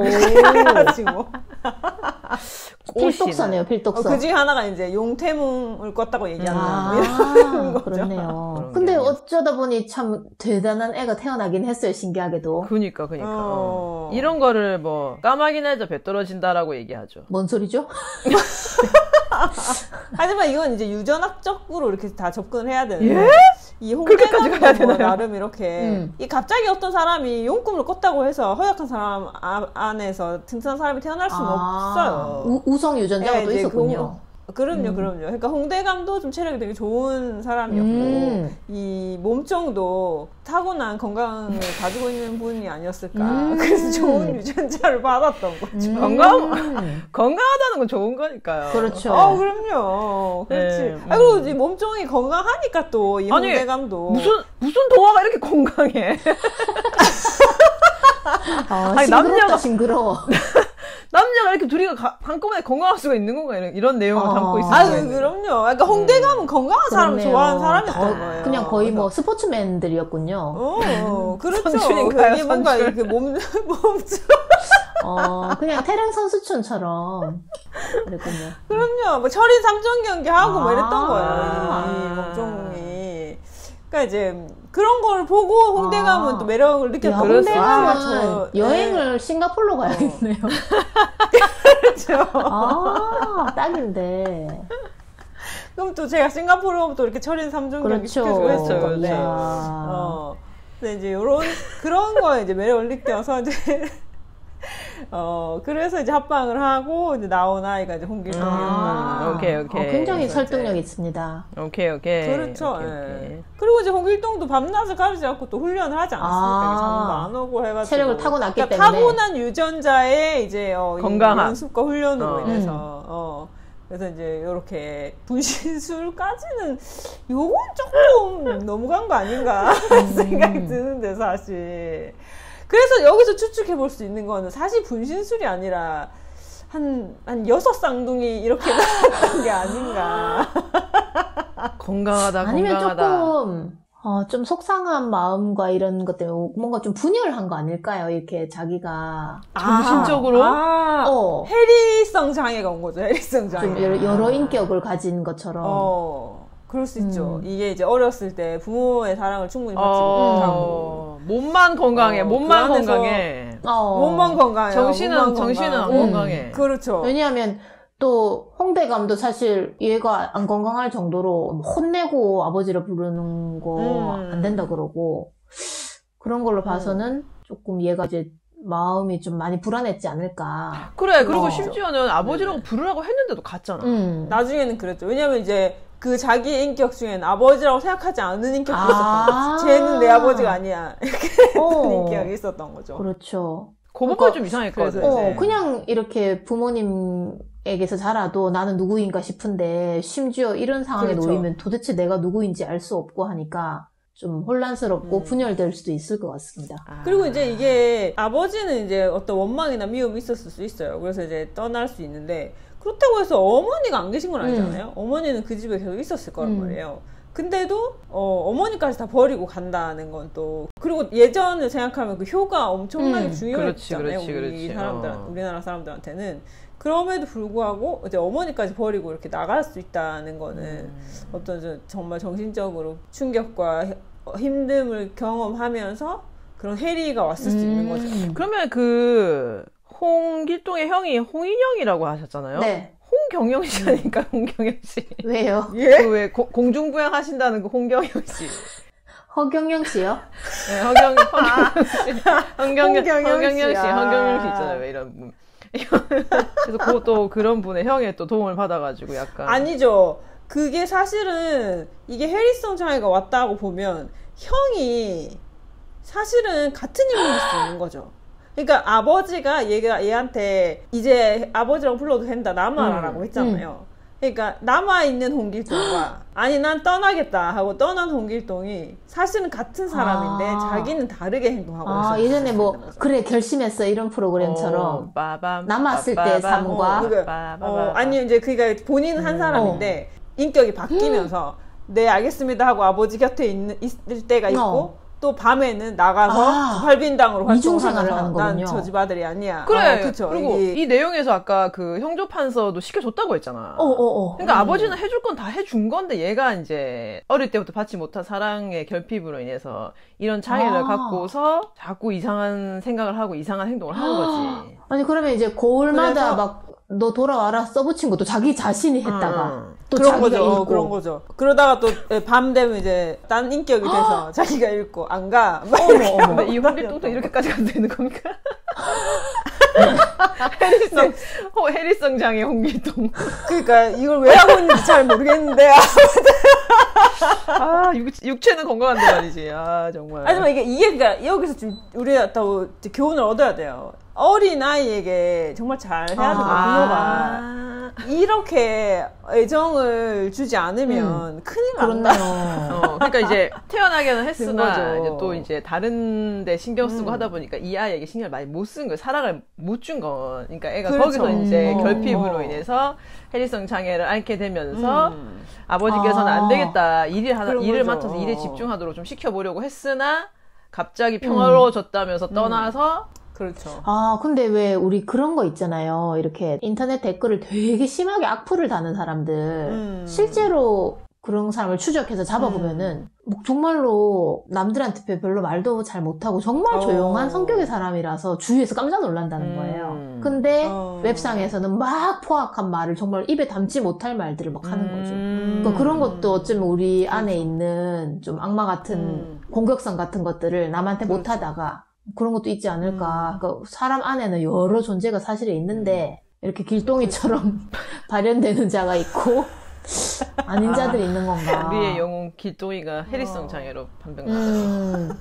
[SPEAKER 2] 지금
[SPEAKER 3] 필독서네요. 필독서.
[SPEAKER 2] 그 중에 하나가 이제 용태몽을 꿨다고 얘기한다. 이런 거죠.
[SPEAKER 3] 그렇네요. 근데 어쩌다 보니 참 대단한 애가 태어나긴 했어요. 신기하게도.
[SPEAKER 1] 그니까. 이런 거를 뭐 까마귀 날자 배 떨어진다라고 얘기하죠.
[SPEAKER 3] 뭔 소리죠?
[SPEAKER 2] 하지만 이건 이제 유전학적으로 이렇게 다 접근을 해야 되는데
[SPEAKER 1] 예?
[SPEAKER 2] 이 홍대감도 뭐 나름 이렇게 이 갑자기 어떤 사람이 용꿈을 꿨다고 해서 허약한 사람 안에서 튼튼한 사람이 태어날 수는 없어요.
[SPEAKER 3] 우성 유전자가 또 있었군요.
[SPEAKER 2] 그럼요. 그러니까 홍대감도 좀 체력이 되게 좋은 사람이었고 이 몸종도 타고난 건강을 가지고 있는 분이 아니었을까. 그래서 좋은 유전자를 받았던 거죠.
[SPEAKER 1] 건강하다는 건 좋은 거니까요.
[SPEAKER 3] 그렇죠.
[SPEAKER 2] 그럼요. 그렇지. 그리고 이 몸종이 건강하니까 또 이 홍대감도
[SPEAKER 1] 무슨 동화가 이렇게 건강해?
[SPEAKER 3] 싱그럽다 싱그러워.
[SPEAKER 1] 남자가 이렇게 둘이 한꺼번에 건강할 수가 있는 건가? 이런 내용을 담고 있어요.
[SPEAKER 2] 그럼요. 그러니까 홍대감은 건강한 사람을 좋아하는 사람이었던 거예요.
[SPEAKER 3] 그냥 거의 뭐 스포츠맨들이었군요.
[SPEAKER 2] 그렇죠.
[SPEAKER 1] 선출인가요?
[SPEAKER 2] 이게 뭔가 이렇게
[SPEAKER 3] 그냥 태릉 선수촌처럼 그랬군요.
[SPEAKER 2] 그럼요. 뭐 철인 3종 경기하고 뭐 이랬던 거예요. 이 몸종이. 그러니까 이제 그런 걸 보고 홍대감은 또 매력을 느꼈던 거죠.
[SPEAKER 3] 홍대감은 여행을 싱가포르로 가야겠네요.
[SPEAKER 2] 그렇죠.
[SPEAKER 3] 딱인데.
[SPEAKER 2] 그럼 또 제가 싱가포르 오면 또 이렇게 철인 3종 경기 시켜주고 했을 건데. 근데 이제 그런 거에 이제 매력을 느껴서 이제 그래서 이제 합방을 하고 이제 나온 아이가 이제 홍길동이었다.
[SPEAKER 1] 오케이.
[SPEAKER 3] 굉장히 설득력 있습니다.
[SPEAKER 1] 오케이.
[SPEAKER 2] 그렇죠. 오케이. 그리고 이제 홍길동도 밤낮을 가리지 않고 또 훈련을 하지 않았습니까? 잠도 안 오고 해가지고
[SPEAKER 3] 체력을 타고났기 때문에
[SPEAKER 2] 타고난 유전자의 이제
[SPEAKER 1] 건강한
[SPEAKER 2] 연습과 훈련으로 인해서 그래서 이제 요렇게 분신술까지는 요건 조금 넘어간 거 아닌가 생각이 드는데 사실. 그래서 여기서 추측해 볼 수 있는 거는 사실 분신술이 아니라 한 6쌍둥이 이렇게 나왔던 게 아닌가.
[SPEAKER 1] 건강하다,
[SPEAKER 3] 아니면
[SPEAKER 1] 건강하다.
[SPEAKER 3] 조금 좀 속상한 마음과 이런 것 때문에 뭔가 좀 분열한 거 아닐까요? 이렇게 자기가
[SPEAKER 1] 정신적으로?
[SPEAKER 2] 해리성 장애가 온 거죠. 해리성 장애.
[SPEAKER 3] 좀 여러 인격을 가진 것처럼.
[SPEAKER 2] 그럴 수 있죠. 이게 이제 어렸을 때 부모의 사랑을 충분히 받지 못하고
[SPEAKER 1] 몸만 건강해. 몸만 건강해.
[SPEAKER 2] 몸만 건강해.
[SPEAKER 1] 정신은 안 건강해.
[SPEAKER 2] 그렇죠.
[SPEAKER 3] 왜냐하면 또 홍대감도 사실 얘가 안 건강할 정도로 혼내고 아버지를 부르는 거 안 된다 그러고 그런 걸로 봐서는 조금 얘가 이제 마음이 좀 많이 불안했지 않을까.
[SPEAKER 1] 그래. 그리고 심지어는 아버지라고 부르라고 했는데도 갔잖아.
[SPEAKER 2] 나중에는 그랬죠. 왜냐면 이제 그 자기 인격 중에는 아버지라고 생각하지 않은 인격이 있었던 거죠. 쟤는 내 아버지가 아니야. 이렇게 인격이 있었던 거죠.
[SPEAKER 3] 그렇죠.
[SPEAKER 1] 그 부분이 좀 이상했거든.
[SPEAKER 3] 그냥 이렇게 부모님에게서 자라도 나는 누구인가 싶은데 심지어 이런 상황에 놓이면 도대체 내가 누구인지 알 수 없고 하니까 좀 혼란스럽고 분열될 수도 있을 것 같습니다.
[SPEAKER 2] 그리고 이제 이게 아버지는 이제 어떤 원망이나 미움이 있었을 수 있어요. 그래서 이제 떠날 수 있는데 그렇다고 해서 어머니가 안 계신 건 아니잖아요. 어머니는 그 집에 계속 있었을 거란 말이에요. 근데도 어머니까지 다 버리고 간다는 건 또 그리고 예전을 생각하면 그 효가 엄청나게 중요했잖아요. 우리나라 사람들한테는. 그럼에도 불구하고 이제 어머니까지 버리고 이렇게 나갈 수 있다는 거는 어떤 정말 정신적으로 충격과 힘듦을 경험하면서 그런 해리가 왔을 수 있는 거죠.
[SPEAKER 1] 그러면 그 홍길동의 형이 홍인영이라고 하셨잖아요.
[SPEAKER 3] 네.
[SPEAKER 1] 홍경영 씨라니까. 홍경영 씨.
[SPEAKER 3] 왜요?
[SPEAKER 2] 예?
[SPEAKER 1] 그 왜 공중부양 하신다는 그 홍경영 씨.
[SPEAKER 3] 허경영 씨요?
[SPEAKER 1] 네, 허경영 씨 있잖아요. 왜 이런 분. 그래서 그것도 그런 분의 형의 또 도움을 받아가지고 약간.
[SPEAKER 2] 아니죠. 그게 사실은 이게 해리성 장애가 왔다고 보면 형이 사실은 같은 인물일 수 있는 거죠. 그러니까 아버지가 얘한테 이제 아버지라고 불러도 된다 남아라라고 했잖아요. 그러니까 남아있는 홍길동과 아니 난 떠나겠다 하고 떠난 홍길동이 사실은 같은 사람인데 자기는 다르게 행동하고 있어요.
[SPEAKER 3] 예전에 뭐 그래 결심했어 이런 프로그램처럼 남았을 때 삶과
[SPEAKER 2] 아니 이제 그러니까 본인은 한 사람인데 인격이 바뀌면서 네 알겠습니다 하고 아버지 곁에 있을 때가 있고 또 밤에는 나가서 활빈당으로 활동하면서 난 저 집 아들이 아니야.
[SPEAKER 1] 그래.
[SPEAKER 2] 그쵸.
[SPEAKER 1] 그리고 이 내용에서 아까 그 형조 판서도 시켜줬다고 했잖아. 그러니까 아버지는 해줄 건 다 해준 건데 얘가 이제 어릴 때부터 받지 못한 사랑의 결핍으로 인해서 이런 장애를 갖고서 자꾸 이상한 생각을 하고 이상한 행동을 하는 거지.
[SPEAKER 3] 아니 그러면 이제 거울마다 막 너 돌아와라 써붙인 것도 자기 자신이 했다가 또
[SPEAKER 2] 그런
[SPEAKER 3] 자기가
[SPEAKER 2] 거죠.
[SPEAKER 3] 읽고
[SPEAKER 2] 그런 거죠. 그러다가 또 밤 되면 이제 딴 인격이 돼서 자기가 읽고 안 가.
[SPEAKER 1] 근데 이 홍길동도 이렇게까지 가도 되는 겁니까? 해리성 장애 홍길동.
[SPEAKER 2] 그러니까 이걸 왜 하고 있는지 잘 모르겠는데.
[SPEAKER 1] 육체는 건강한데 말이지. 정말.
[SPEAKER 2] 하지만 이게 그러니까 여기서 좀 우리가 또 교훈을 얻어야 돼요. 어린 아이에게 정말 잘 해야 되고 부모가 이렇게 애정을 주지 않으면 큰일 난다.
[SPEAKER 1] 그러니까 이제 태어나게는 했으나 이제 또 이제 다른데 신경 쓰고 하다 보니까 이 아이에게 신경을 많이 못 쓴 거예요. 사랑을 못 준 건. 그러니까 애가 거기서 이제 결핍으로 인해서 해리성 장애를 앓게 되면서 아버지께서는 안 되겠다. 일을 맡아서 일에 집중하도록 좀 시켜보려고 했으나 갑자기 평화로워졌다면서 떠나서.
[SPEAKER 2] 그렇죠.
[SPEAKER 3] 근데 왜 우리 그런 거 있잖아요. 이렇게 인터넷 댓글을 되게 심하게 악플을 다는 사람들. 실제로 그런 사람을 추적해서 잡아보면은 정말로 남들한테 별로 말도 잘 못하고 정말 조용한 성격의 사람이라서 주위에서 깜짝 놀란다는 거예요. 근데 웹상에서는 막 포악한 말을 정말 입에 담지 못할 말들을 막 하는 거죠. 그러니까 그런 것도 어쩌면 우리 안에 있는 좀 악마 같은 공격성 같은 것들을 남한테 못하다가 그런 것도 있지 않을까. 그러니까 사람 안에는 여러 존재가 사실에 있는데 이렇게 길동이처럼 발현되는 자가 있고 아닌 자들이 있는 건가.
[SPEAKER 1] 우리의 영웅 길동이가 해리성 장애로 판명받았다.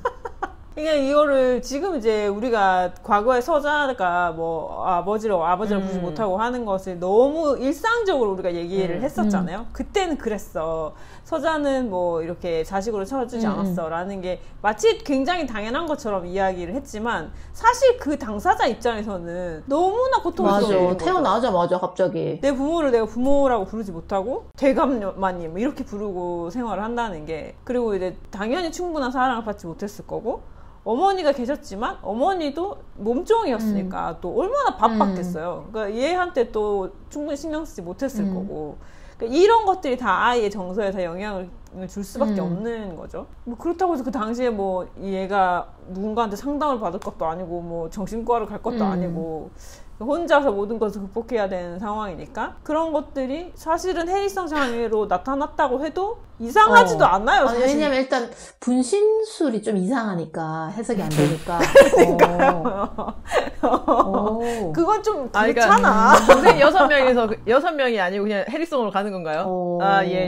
[SPEAKER 2] 그러니까 이거를 지금 이제 우리가 과거에 서자가 뭐 아버지를 부르지 못하고 하는 것을 너무 일상적으로 우리가 얘기를 했었잖아요. 그때는 그랬어. 서자는 뭐 이렇게 자식으로 쳐주지 않았어 라는 게 마치 굉장히 당연한 것처럼 이야기를 했지만 사실 그 당사자 입장에서는 너무나 고통스러운
[SPEAKER 3] 맞아. 태어나자마자 갑자기
[SPEAKER 2] 내 부모를 내가 부모라고 부르지 못하고 대감마님 이렇게 부르고 생활을 한다는 게, 그리고 이제 당연히 충분한 사랑을 받지 못했을 거고 어머니가 계셨지만 어머니도 몸종이었으니까 또 얼마나 바빴겠어요. 그러니까 얘한테 또 충분히 신경 쓰지 못했을 거고, 그러니까 이런 것들이 다 아이의 정서에 다 영향을 줄 수밖에 없는 거죠. 뭐 그렇다고 해서 그 당시에 뭐 얘가 누군가한테 상담을 받을 것도 아니고 뭐 정신과를 갈 것도 아니고 혼자서 모든 것을 극복해야 되는 상황이니까 그런 것들이 사실은 해리성 장애로 나타났다고 해도 이상하지도 않아요. 사실.
[SPEAKER 3] 왜냐면 일단 분신술이 좀 이상하니까 해석이 안 되니까.
[SPEAKER 2] 그건 좀 그렇잖아.
[SPEAKER 1] 동생 6명에서 6명이 아니고 그냥 해리성으로 가는 건가요? 아, 예.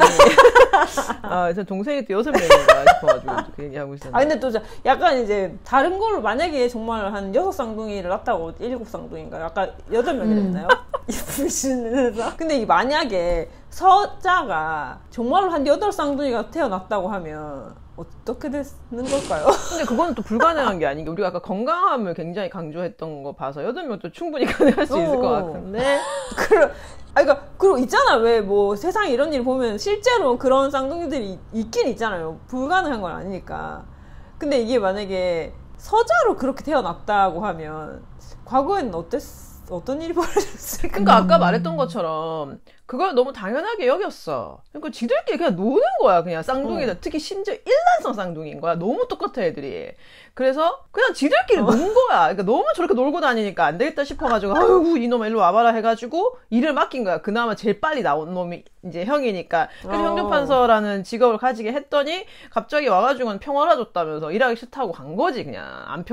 [SPEAKER 1] 저 동생이 또 6명인가 싶어가지고 그 얘기하고 있었는데.
[SPEAKER 2] 근데 또 약간 이제 다른 걸로 만약에 정말 한 6쌍둥이를 낳았다고 7쌍둥이인가 약간 8명이 됐나요? 분신해서. 근데 이 만약에 서자가 정말로 한 8쌍둥이가 태어났다고 하면 어떻게 되는 걸까요?
[SPEAKER 1] 근데 그거는 또 불가능한 게 아닌 게, 우리가 아까 건강함을 굉장히 강조했던 거 봐서 8명도 충분히 가능할 수 있을 것 같은데.
[SPEAKER 2] 그리고 있잖아. 왜 뭐 세상에 이런 일 보면 실제로 그런 쌍둥이들이 있긴 있잖아요. 불가능한 건 아니니까. 근데 이게 만약에 서자로 그렇게 태어났다고 하면 과거에는 어떤 일이 벌어졌을까?
[SPEAKER 1] 그러니까 아까 말했던 것처럼 그걸 너무 당연하게 여겼어. 그러니까 지들끼리 그냥 노는 거야. 그냥 쌍둥이들. 특히 심지어 일란성 쌍둥이인 거야. 너무 똑같아 애들이. 그래서 그냥 지들끼리 노는 거야. 그러니까 너무 저렇게 놀고 다니니까 안 되겠다 싶어가지고 아이고 이놈아 일로 와봐라 해가지고 일을 맡긴 거야. 그나마 제일 빨리 나온 놈이 이제 형이니까. 그래서 형조판서라는 직업을 가지게 했더니 갑자기 와가지고는 평화로워졌다면서 일하기 싫다고 간 거지. 그냥 안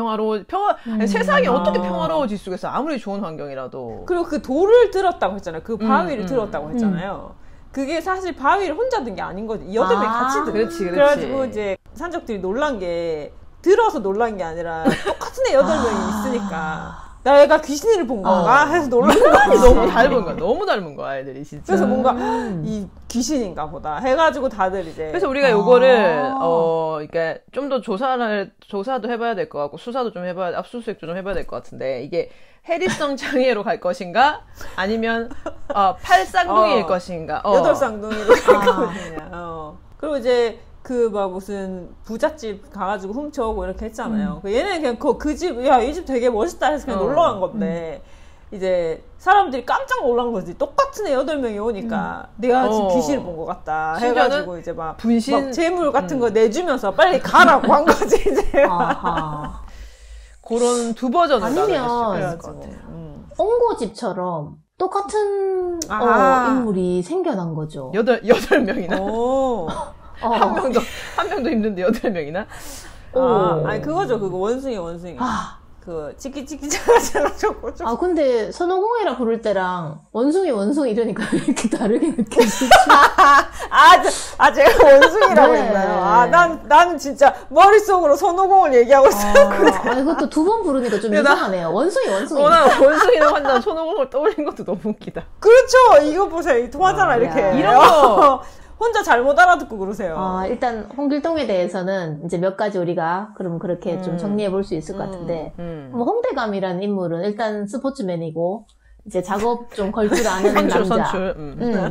[SPEAKER 1] 아니, 세상이 어떻게 평화로워질 수가 있어. 아무리 좋은 환경이라도.
[SPEAKER 2] 그리고 그 돌을 들었다고 했잖아요. 그 바위를 들었다고 했잖아요. 그게 사실 바위를 혼자 든 게 아닌 거지. 8명이 같이 든.
[SPEAKER 1] 그렇지.
[SPEAKER 2] 그래가지고 이제 산적들이 놀란 게 들어서 놀란 게 아니라 똑같은 애 8명이 있으니까 내가 귀신을 본 건가 해서 놀란 거야.
[SPEAKER 1] 너무 닮은 거야. 너무 닮은 거야 애들이 진짜.
[SPEAKER 2] 그래서 뭔가 이 귀신인가 보다 해가지고 다들 이제.
[SPEAKER 1] 그래서 우리가 요거를 그러니까 좀 더 조사도 해봐야 될 것 같고 수사도 좀 해봐야, 압수수색도 좀 해봐야 될 것 같은데, 이게 해리성 장애로 갈 것인가 아니면 8쌍둥이일 것인가.
[SPEAKER 2] 8쌍둥이로 갈 것이냐. 그리고 이제 그 막 무슨 부잣집 가가지고 훔쳐오고 이렇게 했잖아요. 얘네는 그냥 그 집, 야, 이 집 되게 멋있다 해서 그냥 놀러 간 건데 이제 사람들이 깜짝 놀란 거지. 똑같은 애 8명이 오니까 내가 지금 귀신을 본 것 같다 해가지고 이제 막 재물 같은 거 내주면서 빨리 가라고 한 거지 이제.
[SPEAKER 1] 그런 두 버전을
[SPEAKER 3] 아니면
[SPEAKER 1] 것 같아.
[SPEAKER 3] 옹고집처럼 똑같은 인물이 생겨난 거죠.
[SPEAKER 1] 8명이나? 한 명도 힘든데 8명이나?
[SPEAKER 2] 아니 그거죠. 그거 원숭이. 그 치키치키차가 저거.
[SPEAKER 3] 근데 선호공이라 부를 때랑 원숭이 이러니까 왜 이렇게 다르게 느껴지지?
[SPEAKER 2] 제가 원숭이라고 했나요? 나는 진짜 머릿속으로 선호공을 얘기하고 있었거든요.
[SPEAKER 3] 이것도 2번 부르니까 좀 이상하네요. 원숭이.
[SPEAKER 1] 난 원숭이는 환자 손오공을 떠올린 것도 너무 웃기다.
[SPEAKER 2] 그렇죠. 이거 보세요. 통하잖아 이렇게.
[SPEAKER 1] 이런 거.
[SPEAKER 2] 혼자 잘못 알아듣고 그러세요.
[SPEAKER 3] 일단 홍길동에 대해서는 이제 몇 가지 우리가 그럼 그렇게 좀 정리해 볼 수 있을 것 같은데, 홍대감이라는 인물은 일단 스포츠맨이고 이제 작업 좀 걸 줄 아는 남자.
[SPEAKER 1] 선출.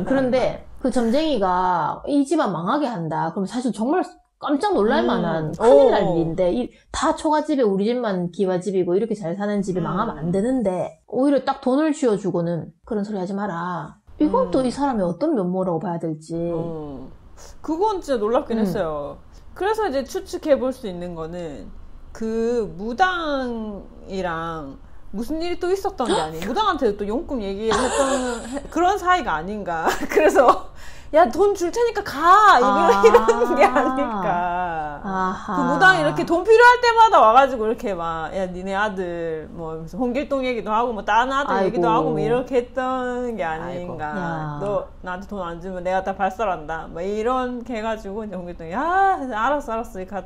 [SPEAKER 3] 그런데 그 점쟁이가 이 집안 망하게 한다. 그럼 사실 정말 깜짝 놀랄 만한 큰일 날 일인데, 다 초가집에 우리 집만 기와집이고 이렇게 잘 사는 집이 망하면 안 되는데 오히려 딱 돈을 쥐어주고는 그런 소리 하지 마라. 이건 또 이 사람의 어떤 면모라고 봐야 될지.
[SPEAKER 2] 그건 진짜 놀랍긴 했어요. 그래서 이제 추측해 볼 수 있는 거는 그 무당이랑 무슨 일이 또 있었던 게 아니에요. 무당한테도 또 용금 얘기를 했던 그런 사이가 아닌가. 그래서 야, 돈 줄 테니까 가! 이런 게 아닐까. 그 무당이 이렇게 돈 필요할 때마다 와가지고 이렇게 막, 야, 니네 아들, 뭐, 홍길동 얘기도 하고, 뭐, 딴 아들 얘기도 하고, 뭐, 이렇게 했던 게 아닌가. 너 나한테 돈 안 주면 내가 다 발설한다. 뭐, 이렇게 해가지고, 이제 홍길동이, 알았어.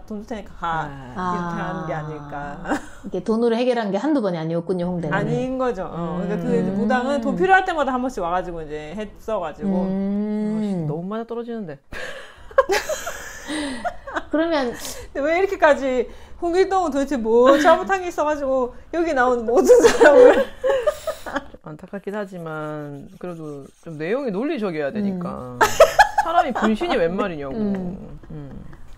[SPEAKER 2] 돈 줄 테니까 가. 이렇게 하는 게 아닐까.
[SPEAKER 3] 이게 돈으로 해결한 게 한두 번이 아니었군요, 홍대는.
[SPEAKER 2] 아닌 거죠. 그러니까 그 무당은 돈 필요할 때마다 한 번씩 와가지고 이제 했어가지고.
[SPEAKER 1] 너무 많이 떨어지는데.
[SPEAKER 3] 그러면
[SPEAKER 2] 왜 이렇게까지 홍길동은 도대체 뭐 잘못한 게 있어가지고 여기 나오는 모든 사람을
[SPEAKER 1] 안타깝긴 하지만 그래도 좀 내용이 논리적이어야 되니까 사람이 분신이 웬 말이냐고.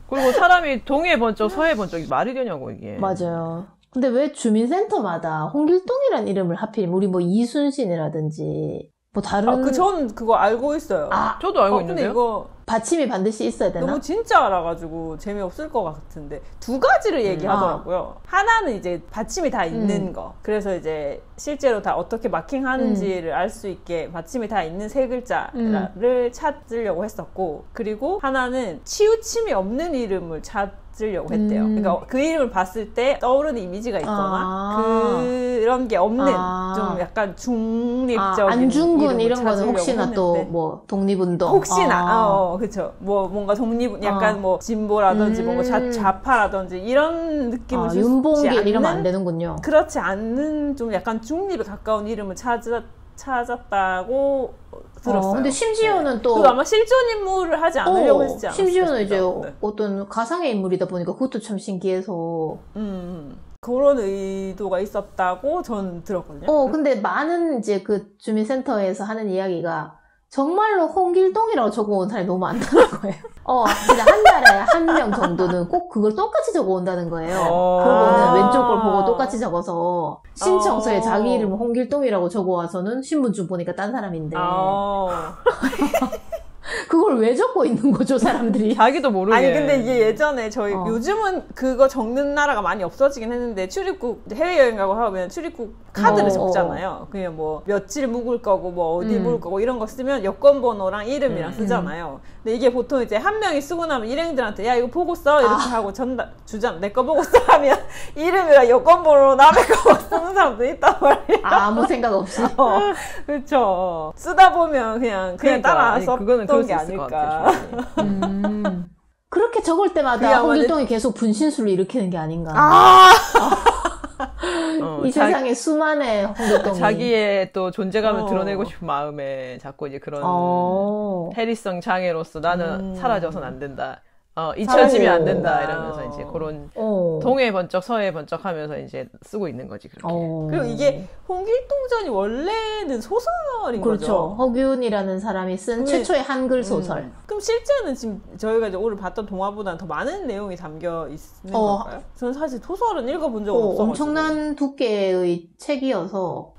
[SPEAKER 1] 그리고 사람이 동해 번쩍 서해 번쩍 말이 되냐고 이게.
[SPEAKER 3] 맞아요. 근데 왜 주민센터마다 홍길동이란 이름을 하필 우리 뭐 이순신이라든지 뭐 다른
[SPEAKER 2] 전 그거 알고 있어요.
[SPEAKER 1] 저도 알고 있는데요.
[SPEAKER 2] 근데 이거
[SPEAKER 3] 받침이 반드시 있어야 되나?
[SPEAKER 2] 너무 진짜 알아가지고 재미없을 것 같은데 두 가지를 얘기하더라고요. 하나는 이제 받침이 다 있는 거. 그래서 이제 실제로 다 어떻게 마킹하는지를 알 수 있게 받침이 다 있는 세 글자를 찾으려고 했었고, 그리고 하나는 치우침이 없는 이름을 찾으려고 했대요. 그러니까 그 이름을 봤을 때 떠오르는 이미지가 있거나 그런 게 없는 좀 약간 중립적인
[SPEAKER 3] 안중근 이런 거는 혹시나 또 뭐 독립운동
[SPEAKER 2] 혹시나 그쵸. 뭐 뭔가 독립 약간 뭐 진보라든지 뭔가 좌파라든지 이런 느낌을 줄
[SPEAKER 3] 윤봉길 이러면 안 되는군요.
[SPEAKER 2] 그렇지 않는 좀 약간 중립에 가까운 이름을 찾았다고 들었어요.
[SPEAKER 3] 근데 심지어는 또
[SPEAKER 2] 그리고 아마 실존 인물을 하지 않으려고 했지 않았을까.
[SPEAKER 3] 심지어는 이제 어떤 가상의 인물이다 보니까 그것도 참 신기해서
[SPEAKER 2] 그런 의도가 있었다고 전 들었거든요.
[SPEAKER 3] 근데 많은 이제 그 주민센터에서 하는 이야기가 정말로 홍길동이라고 적어온 사람이 너무 많다는 거예요. 진짜 한 달에 한 명 정도는 꼭 그걸 똑같이 적어온다는 거예요. 그러고는 왼쪽 걸 보고 똑같이 적어서 신청서에 자기 이름을 홍길동이라고 적어와서는 신분증 보니까 딴 사람인데. 그걸 왜 적고 있는 거죠, 사람들이?
[SPEAKER 1] 자기도 모르게.
[SPEAKER 2] 아니, 근데 이게 예전에 요즘은 그거 적는 나라가 많이 없어지긴 했는데, 출입국, 해외여행 가고 하면 출입국 카드를 적잖아요. 그냥 뭐, 며칠 묵을 거고, 뭐, 어디 묵을 거고, 이런 거 쓰면 여권 번호랑 이름이랑 쓰잖아요. 근데 이게 보통 이제 한 명이 쓰고 나면 일행들한테, 야, 이거 보고 써? 이렇게 하고 주잖아. 내 거 보고 써? 하면 이름이랑 여권 번호 남의 거 쓰는 사람도 있단 말이에요.
[SPEAKER 3] 아무 생각 없이.
[SPEAKER 2] 그렇죠. 쓰다 보면 그냥 따라서
[SPEAKER 1] 그거는
[SPEAKER 2] 그런 게 아닐까.
[SPEAKER 3] 그렇게 적을 때마다 홍길동이 계속 분신술을 일으키는 게 아닌가. 이 세상에 수많은 홍길동이
[SPEAKER 1] 자기의 또 존재감을 드러내고 싶은 마음에 자꾸 이제 그런 해리성 장애로서 나는 사라져서는 안 된다. 잊혀지면 안 된다 이러면서 이제 그런 동해 번쩍 서해 번쩍 하면서 이제 쓰고 있는 거지 그렇게.
[SPEAKER 2] 그리고 이게 홍길동전이 원래는 소설인
[SPEAKER 3] 그렇죠.
[SPEAKER 2] 거죠.
[SPEAKER 3] 허균이라는 사람이 쓴 최초의 한글 소설.
[SPEAKER 2] 그럼 실제는 지금 저희가 이제 오늘 봤던 동화보다는 더 많은 내용이 담겨 있는 건가요? 저는 사실 소설은 읽어본 적은 없어가지고.
[SPEAKER 3] 엄청난 두께의 책이어서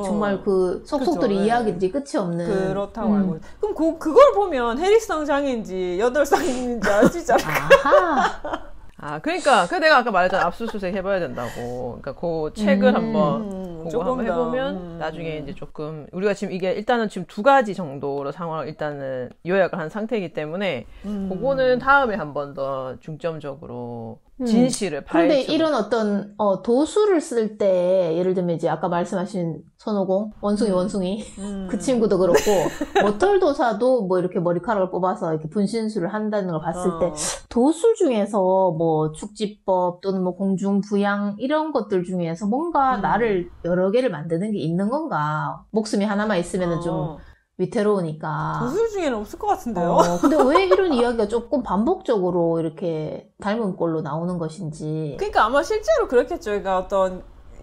[SPEAKER 3] 정말 그 속속들이
[SPEAKER 2] 그렇죠.
[SPEAKER 3] 이야기들이 끝이 없는.
[SPEAKER 2] 그렇다고 알고 있어요. 그럼 그걸 보면 해리성 장애인지 8쌍인지 알 수 있잖아.
[SPEAKER 1] 그러니까 내가 아까 말했잖아. 압수수색 해봐야 된다고. 그러니까 그 책을 한번 보고 한번 해보면 나중에 이제 조금 우리가 지금 이게 일단은 지금 2가지 정도로 상황을 일단은 요약을 한 상태이기 때문에 그거는 다음에 한 번 더 중점적으로 진실을 파헤쳐.
[SPEAKER 3] 근데 이런 어떤 도수를 쓸 때 예를 들면 이제 아까 말씀하신 손오공 원숭이 그 친구도 그렇고 머털도사도 뭐 이렇게 머리카락을 뽑아서 이렇게 분신술을 한다는 걸 봤을 때 도술 중에서 뭐 축지법 또는 뭐 공중부양 이런 것들 중에서 뭔가 나를 여러 개를 만드는 게 있는 건가. 목숨이 하나만 있으면은 좀 위태로우니까.
[SPEAKER 2] 도술 중에는 없을 것 같은데요?
[SPEAKER 3] 근데 왜 이런 이야기가 조금 반복적으로 이렇게 닮은 꼴로 나오는 것인지.
[SPEAKER 2] 그러니까 아마 실제로 그렇겠죠. 그러니까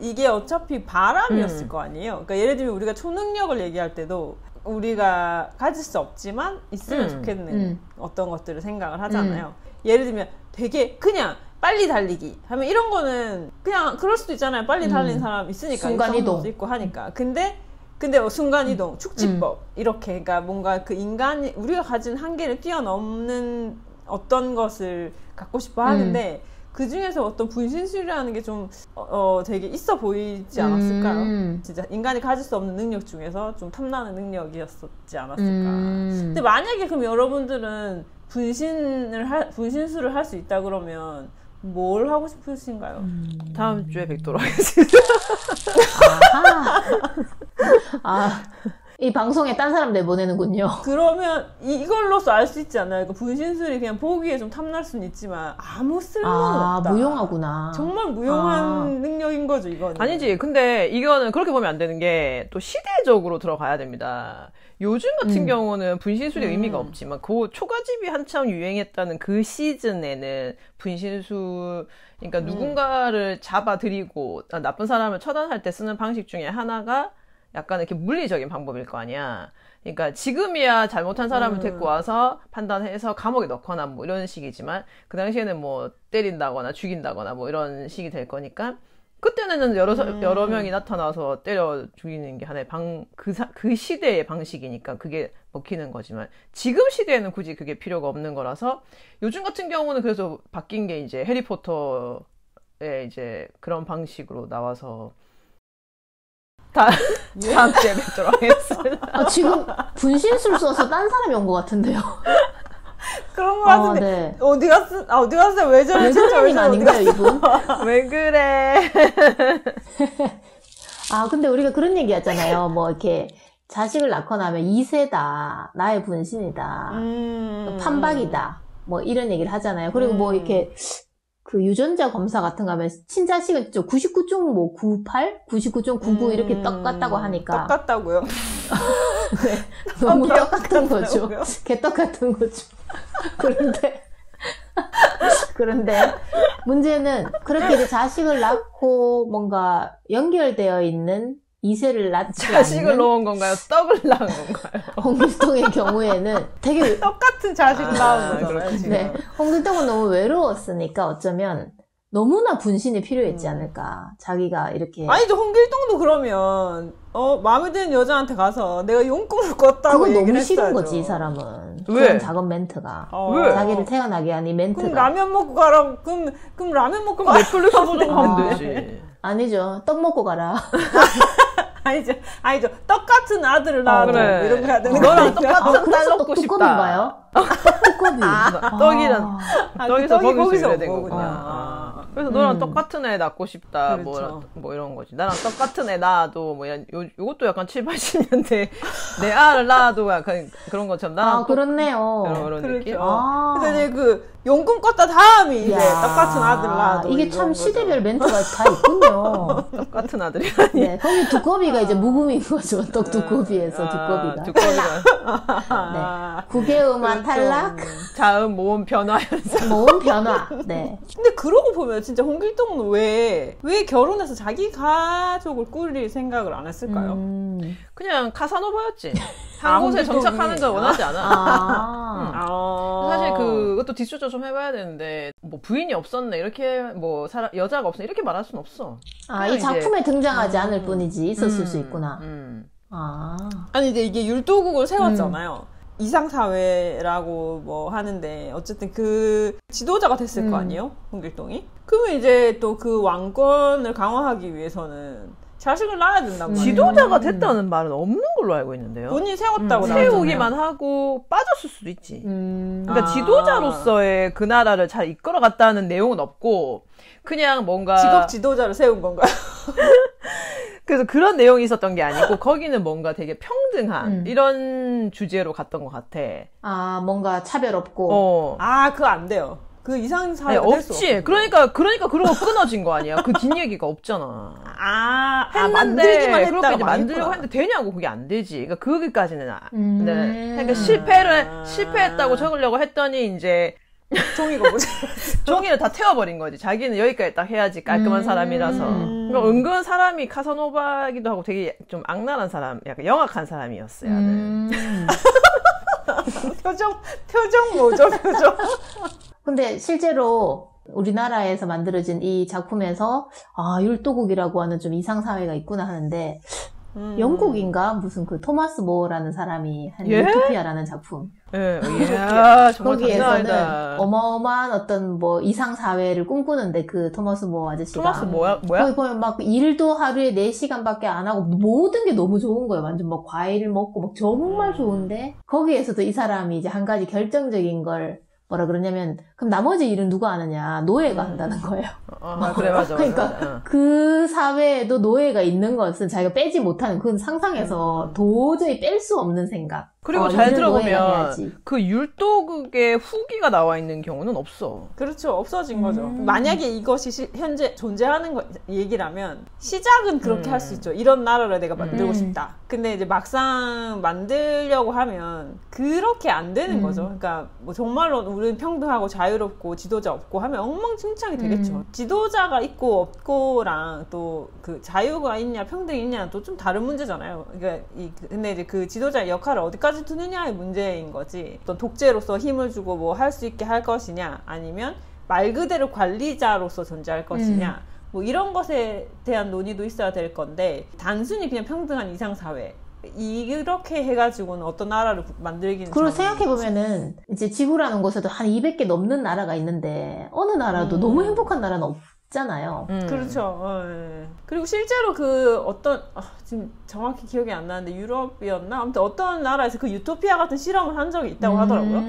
[SPEAKER 2] 이게 어차피 바람이었을 거 아니에요? 그러니까 예를 들면 우리가 초능력을 얘기할 때도 우리가 가질 수 없지만 있으면 좋겠는 어떤 것들을 생각을 하잖아요. 예를 들면 되게 그냥 빨리 달리기 하면 이런 거는 그냥 그럴 수도 있잖아요. 빨리 달리는 사람 있으니까.
[SPEAKER 3] 순간이동.
[SPEAKER 2] 있고 하니까. 근데 순간이동, 축지법 이렇게 그러니까 뭔가 그 우리가 가진 한계를 뛰어넘는 어떤 것을 갖고 싶어 하는데 그 중에서 어떤 분신술이라는 게 좀 되게 있어 보이지 않았을까요? 진짜 인간이 가질 수 없는 능력 중에서 좀 탐나는 능력이었지 않았을까. 근데 만약에 그럼 여러분들은 분신술을 할 수 있다 그러면 뭘 하고 싶으신가요?
[SPEAKER 1] 다음 주에 뵙도록 하겠습니다.
[SPEAKER 3] 이 방송에 딴 사람 내보내는군요.
[SPEAKER 2] 그러면 이걸로써 알 수 있지 않아요? 분신술이 그냥 보기에 좀 탐날 수는 있지만 아무 쓸모는 없다.
[SPEAKER 3] 무용하구나.
[SPEAKER 2] 정말 무용한 능력인 거죠, 이거는.
[SPEAKER 1] 아니지. 근데 이거는 그렇게 보면 안 되는 게 또 시대적으로 들어가야 됩니다. 요즘 같은 경우는 분신술의 의미가 없지만 그 초가집이 한참 유행했다는 그 시즌에는 분신술, 그러니까 누군가를 잡아들이고 나쁜 사람을 처단할 때 쓰는 방식 중에 하나가 약간 이렇게 물리적인 방법일 거 아니야. 그러니까 지금이야 잘못한 사람을 데리고 와서 판단해서 감옥에 넣거나 뭐 이런 식이지만 그 당시에는 뭐 때린다거나 죽인다거나 뭐 이런 식이 될 거니까 그때는 여러 명이 나타나서 때려 죽이는 게 하나의 그 시대의 방식이니까 그게 먹히는 거지만 지금 시대에는 굳이 그게 필요가 없는 거라서 요즘 같은 경우는 그래서 바뀐 게 이제 해리포터의 이제 그런 방식으로 나와서 다음 주에 뵙도록 하겠습니다.
[SPEAKER 3] 지금 분신술 써서 딴 사람이 온 것 같은데요.
[SPEAKER 2] 그런 것 같은데.
[SPEAKER 3] 네.
[SPEAKER 2] 어디 갔어요? 왜 저래?
[SPEAKER 3] 외교님 아닌가요, 이분?
[SPEAKER 1] 왜 그래?
[SPEAKER 3] 근데 우리가 그런 얘기 하잖아요. 뭐, 이렇게, 자식을 낳거나 하면 2세다. 나의 분신이다. 판박이다. 뭐, 이런 얘기를 하잖아요. 그리고 뭐, 이렇게, 그 유전자 검사 같은 거 하면 친자식은 99.98? 99.99 이렇게 똑같다고 하니까.
[SPEAKER 2] 똑같다고요?
[SPEAKER 3] 네. 너무 똑같은 거죠. 개떡같은 거죠. 그런데 문제는 그렇게 이제 자식을 낳고 뭔가 연결되어 있는 2세를 낳지
[SPEAKER 1] 자식을
[SPEAKER 3] 않는
[SPEAKER 1] 놓은 건가요? 떡을 낳은 건가요?
[SPEAKER 3] 홍길동의 경우에는 되게
[SPEAKER 2] 똑같은 자식을 낳은 거잖아요.
[SPEAKER 3] 네, 홍길동은 너무 외로웠으니까 어쩌면 너무나 분신이 필요했지 않을까. 자기가 이렇게
[SPEAKER 2] 아니죠. 홍길동도 그러면 마음에 드는 여자한테 가서 내가 용꿈을 꿨다고 얘기를
[SPEAKER 3] 너무
[SPEAKER 2] 했어야죠.
[SPEAKER 3] 싫은 거지, 이 사람은.
[SPEAKER 1] 왜?
[SPEAKER 3] 그런 작은 멘트가.
[SPEAKER 1] 왜?
[SPEAKER 3] 자기를 태어나게 한 이 멘트가.
[SPEAKER 2] 그럼 라면 먹고 가라. 그럼 라면 먹고 가라.
[SPEAKER 1] 넷플릭스 보자고 하면 되지.
[SPEAKER 3] 아니죠. 떡 먹고 가라.
[SPEAKER 2] 아니죠. 떡같은 아들을 낳아도
[SPEAKER 1] 그래.
[SPEAKER 2] 이런 거 해야 되는
[SPEAKER 1] 너랑
[SPEAKER 2] 거니까.
[SPEAKER 1] 똑같은 딸
[SPEAKER 3] 그래서
[SPEAKER 1] 넣고 싶다.
[SPEAKER 3] 떡두꺼비인가요? 떡두꺼비.
[SPEAKER 1] 떡이란 떡에서
[SPEAKER 2] 떡이
[SPEAKER 1] 거기서
[SPEAKER 2] 거기서
[SPEAKER 1] 유래된
[SPEAKER 2] 온
[SPEAKER 1] 거구나. 그래서 너랑 똑같은 애 낳고 싶다.
[SPEAKER 2] 그렇죠.
[SPEAKER 1] 뭐 이런 거지. 나랑 똑같은 애 낳아도 뭐 요것도 약간 7, 80년대 내 아를 낳아도 약간 그런 것처럼 나랑
[SPEAKER 3] 그렇네요.
[SPEAKER 1] 그런 느낌.
[SPEAKER 2] 그렇죠. 그래서 이제 그 용꿈 꿨다 다음이 이제 똑같은 아들 낳아도
[SPEAKER 3] 이게 참
[SPEAKER 2] 이런
[SPEAKER 3] 시대별
[SPEAKER 2] 거죠.
[SPEAKER 3] 멘트가 다 있군요.
[SPEAKER 1] 똑같은 아들이라니.
[SPEAKER 3] 네, 거기 두꺼비가 이제 무금인 거죠. 떡 두꺼비에서 두꺼비가.
[SPEAKER 1] 두꺼비가.
[SPEAKER 3] 네. 구개음화
[SPEAKER 2] 그렇죠.
[SPEAKER 3] 탈락,
[SPEAKER 1] 자음 모음 변화 현상.
[SPEAKER 3] 모음 변화. 네.
[SPEAKER 2] 근데 그러고 보면 진짜 홍길동은 왜 결혼해서 자기 가족을 꾸릴 생각을 안 했을까요?
[SPEAKER 1] 그냥 카사노바였지. 한 곳에
[SPEAKER 2] 홍길동이.
[SPEAKER 1] 정착하는 걸 원하지 않아. 사실 그것도 뒷조사 좀 해봐야 되는데 뭐 부인이 없었네 이렇게 뭐 여자가 없었네 이렇게 말할 순 없어.
[SPEAKER 3] 이 작품에 등장하지 않을 뿐이지 있었을 수 있구나.
[SPEAKER 2] 아니 근데 이게 율도국을 세웠잖아요. 이상사회라고 뭐 하는데 어쨌든 그 지도자가 됐을 거 아니에요? 홍길동이? 그러면 이제 또 그 왕권을 강화하기 위해서는 자식을 낳아야 된단 말이에요.
[SPEAKER 1] 지도자가 됐다는 말은 없는 걸로 알고 있는데요.
[SPEAKER 2] 본인이 세웠다고
[SPEAKER 1] 세우기만 하고 빠졌을 수도 있지. 그러니까 지도자로서의 그 나라를 잘 이끌어갔다는 내용은 없고 그냥 뭔가
[SPEAKER 2] 직업 지도자를 세운 건가요?
[SPEAKER 1] 그래서 그런 내용이 있었던 게 아니고 거기는 뭔가 되게 평등한 이런 주제로 갔던 것 같아.
[SPEAKER 3] 뭔가 차별 없고.
[SPEAKER 2] 그거 안 돼요. 그 이상 사회가 될 수 없어.
[SPEAKER 1] 없지. 그러니까 그러고 끊어진 거 아니야. 그 뒷얘기가 없잖아. 했는데
[SPEAKER 2] 만들기만 했다가
[SPEAKER 1] 그렇게 이제
[SPEAKER 2] 망했구나.
[SPEAKER 1] 만들려고 했는데 되냐고 그게 안 되지. 그러니까 거기까지는 네. 그러니까 실패했다고 적으려고 했더니 이제
[SPEAKER 2] 종이가 뭐지?
[SPEAKER 1] 종이를 다 태워버린 거지. 자기는 여기까지 딱 해야지 깔끔한 사람이라서. 그러니까 은근 사람이 카사노바기도 하고 되게 좀 악랄한 사람, 약간 영악한 사람이었어요.
[SPEAKER 2] 표정 뭐죠, 표정?
[SPEAKER 3] 근데 실제로 우리나라에서 만들어진 이 작품에서 율도국이라고 하는 좀 이상사회가 있구나 하는데 영국인가 무슨 그 토마스 모어라는 사람이 한
[SPEAKER 1] 예?
[SPEAKER 3] 유토피아라는 작품.
[SPEAKER 1] 예, 야, 정말
[SPEAKER 3] 거기에서는
[SPEAKER 1] 장난아니다.
[SPEAKER 3] 어마어마한 어떤 뭐 이상 사회를 꿈꾸는데 그 토마스 모어 아저씨가
[SPEAKER 1] 토마스 뭐야?
[SPEAKER 3] 거기 보면 막 일도 하루에 4시간밖에 안 하고 모든 게 너무 좋은 거예요. 완전 뭐 과일 먹고 막 정말 좋은데 거기에서도 이 사람이 이제 한 가지 결정적인 걸 뭐라 그러냐면 그럼 나머지 일은 누가 하느냐 노예가 한다는 거예요.
[SPEAKER 1] 그래 맞아.
[SPEAKER 3] 그러니까
[SPEAKER 1] 맞아.
[SPEAKER 3] 그 사회에도 노예가 있는 것은 자기가 빼지 못하는 그건 상상해서 도저히 뺄 수 없는 생각.
[SPEAKER 1] 그리고 잘
[SPEAKER 3] 이런 노예가
[SPEAKER 1] 들어보면
[SPEAKER 3] 해야지.
[SPEAKER 1] 그 율도극의 후기가 나와 있는 경우는 없어.
[SPEAKER 2] 그렇죠. 없어진 거죠. 만약에 이것이 현재 존재하는 얘기라면 시작은 그렇게 할 수 있죠. 이런 나라를 내가 만들고 싶다. 근데 이제 막상 만들려고 하면 그렇게 안 되는 거죠. 그러니까 뭐 정말로 우리는 평등하고 자유롭고 지도자 없고 하면 엉망진창이 되겠죠. 지도자가 있고 없고랑 또 그 자유가 있냐 평등이 있냐는 또 좀 다른 문제잖아요. 그러니까 근데 이제 그 지도자의 역할을 어디까지 두느냐의 문제인 거지. 어떤 독재로서 힘을 주고 뭐 할 수 있게 할 것이냐 아니면 말 그대로 관리자로서 존재할 것이냐 뭐 이런 것에 대한 논의도 있어야 될 건데 단순히 그냥 평등한 이상사회 이렇게 해가지고는 어떤 나라를 만들기는
[SPEAKER 3] 그리고 생각해보면은 이제 지구라는 곳에도 한 200개 넘는 나라가 있는데 어느 나라도 너무 행복한 나라는 없잖아요.
[SPEAKER 2] 그렇죠. 예. 그리고 실제로 그 어떤 지금 정확히 기억이 안 나는데 유럽이었나? 아무튼 어떤 나라에서 그 유토피아 같은 실험을 한 적이 있다고 하더라고요.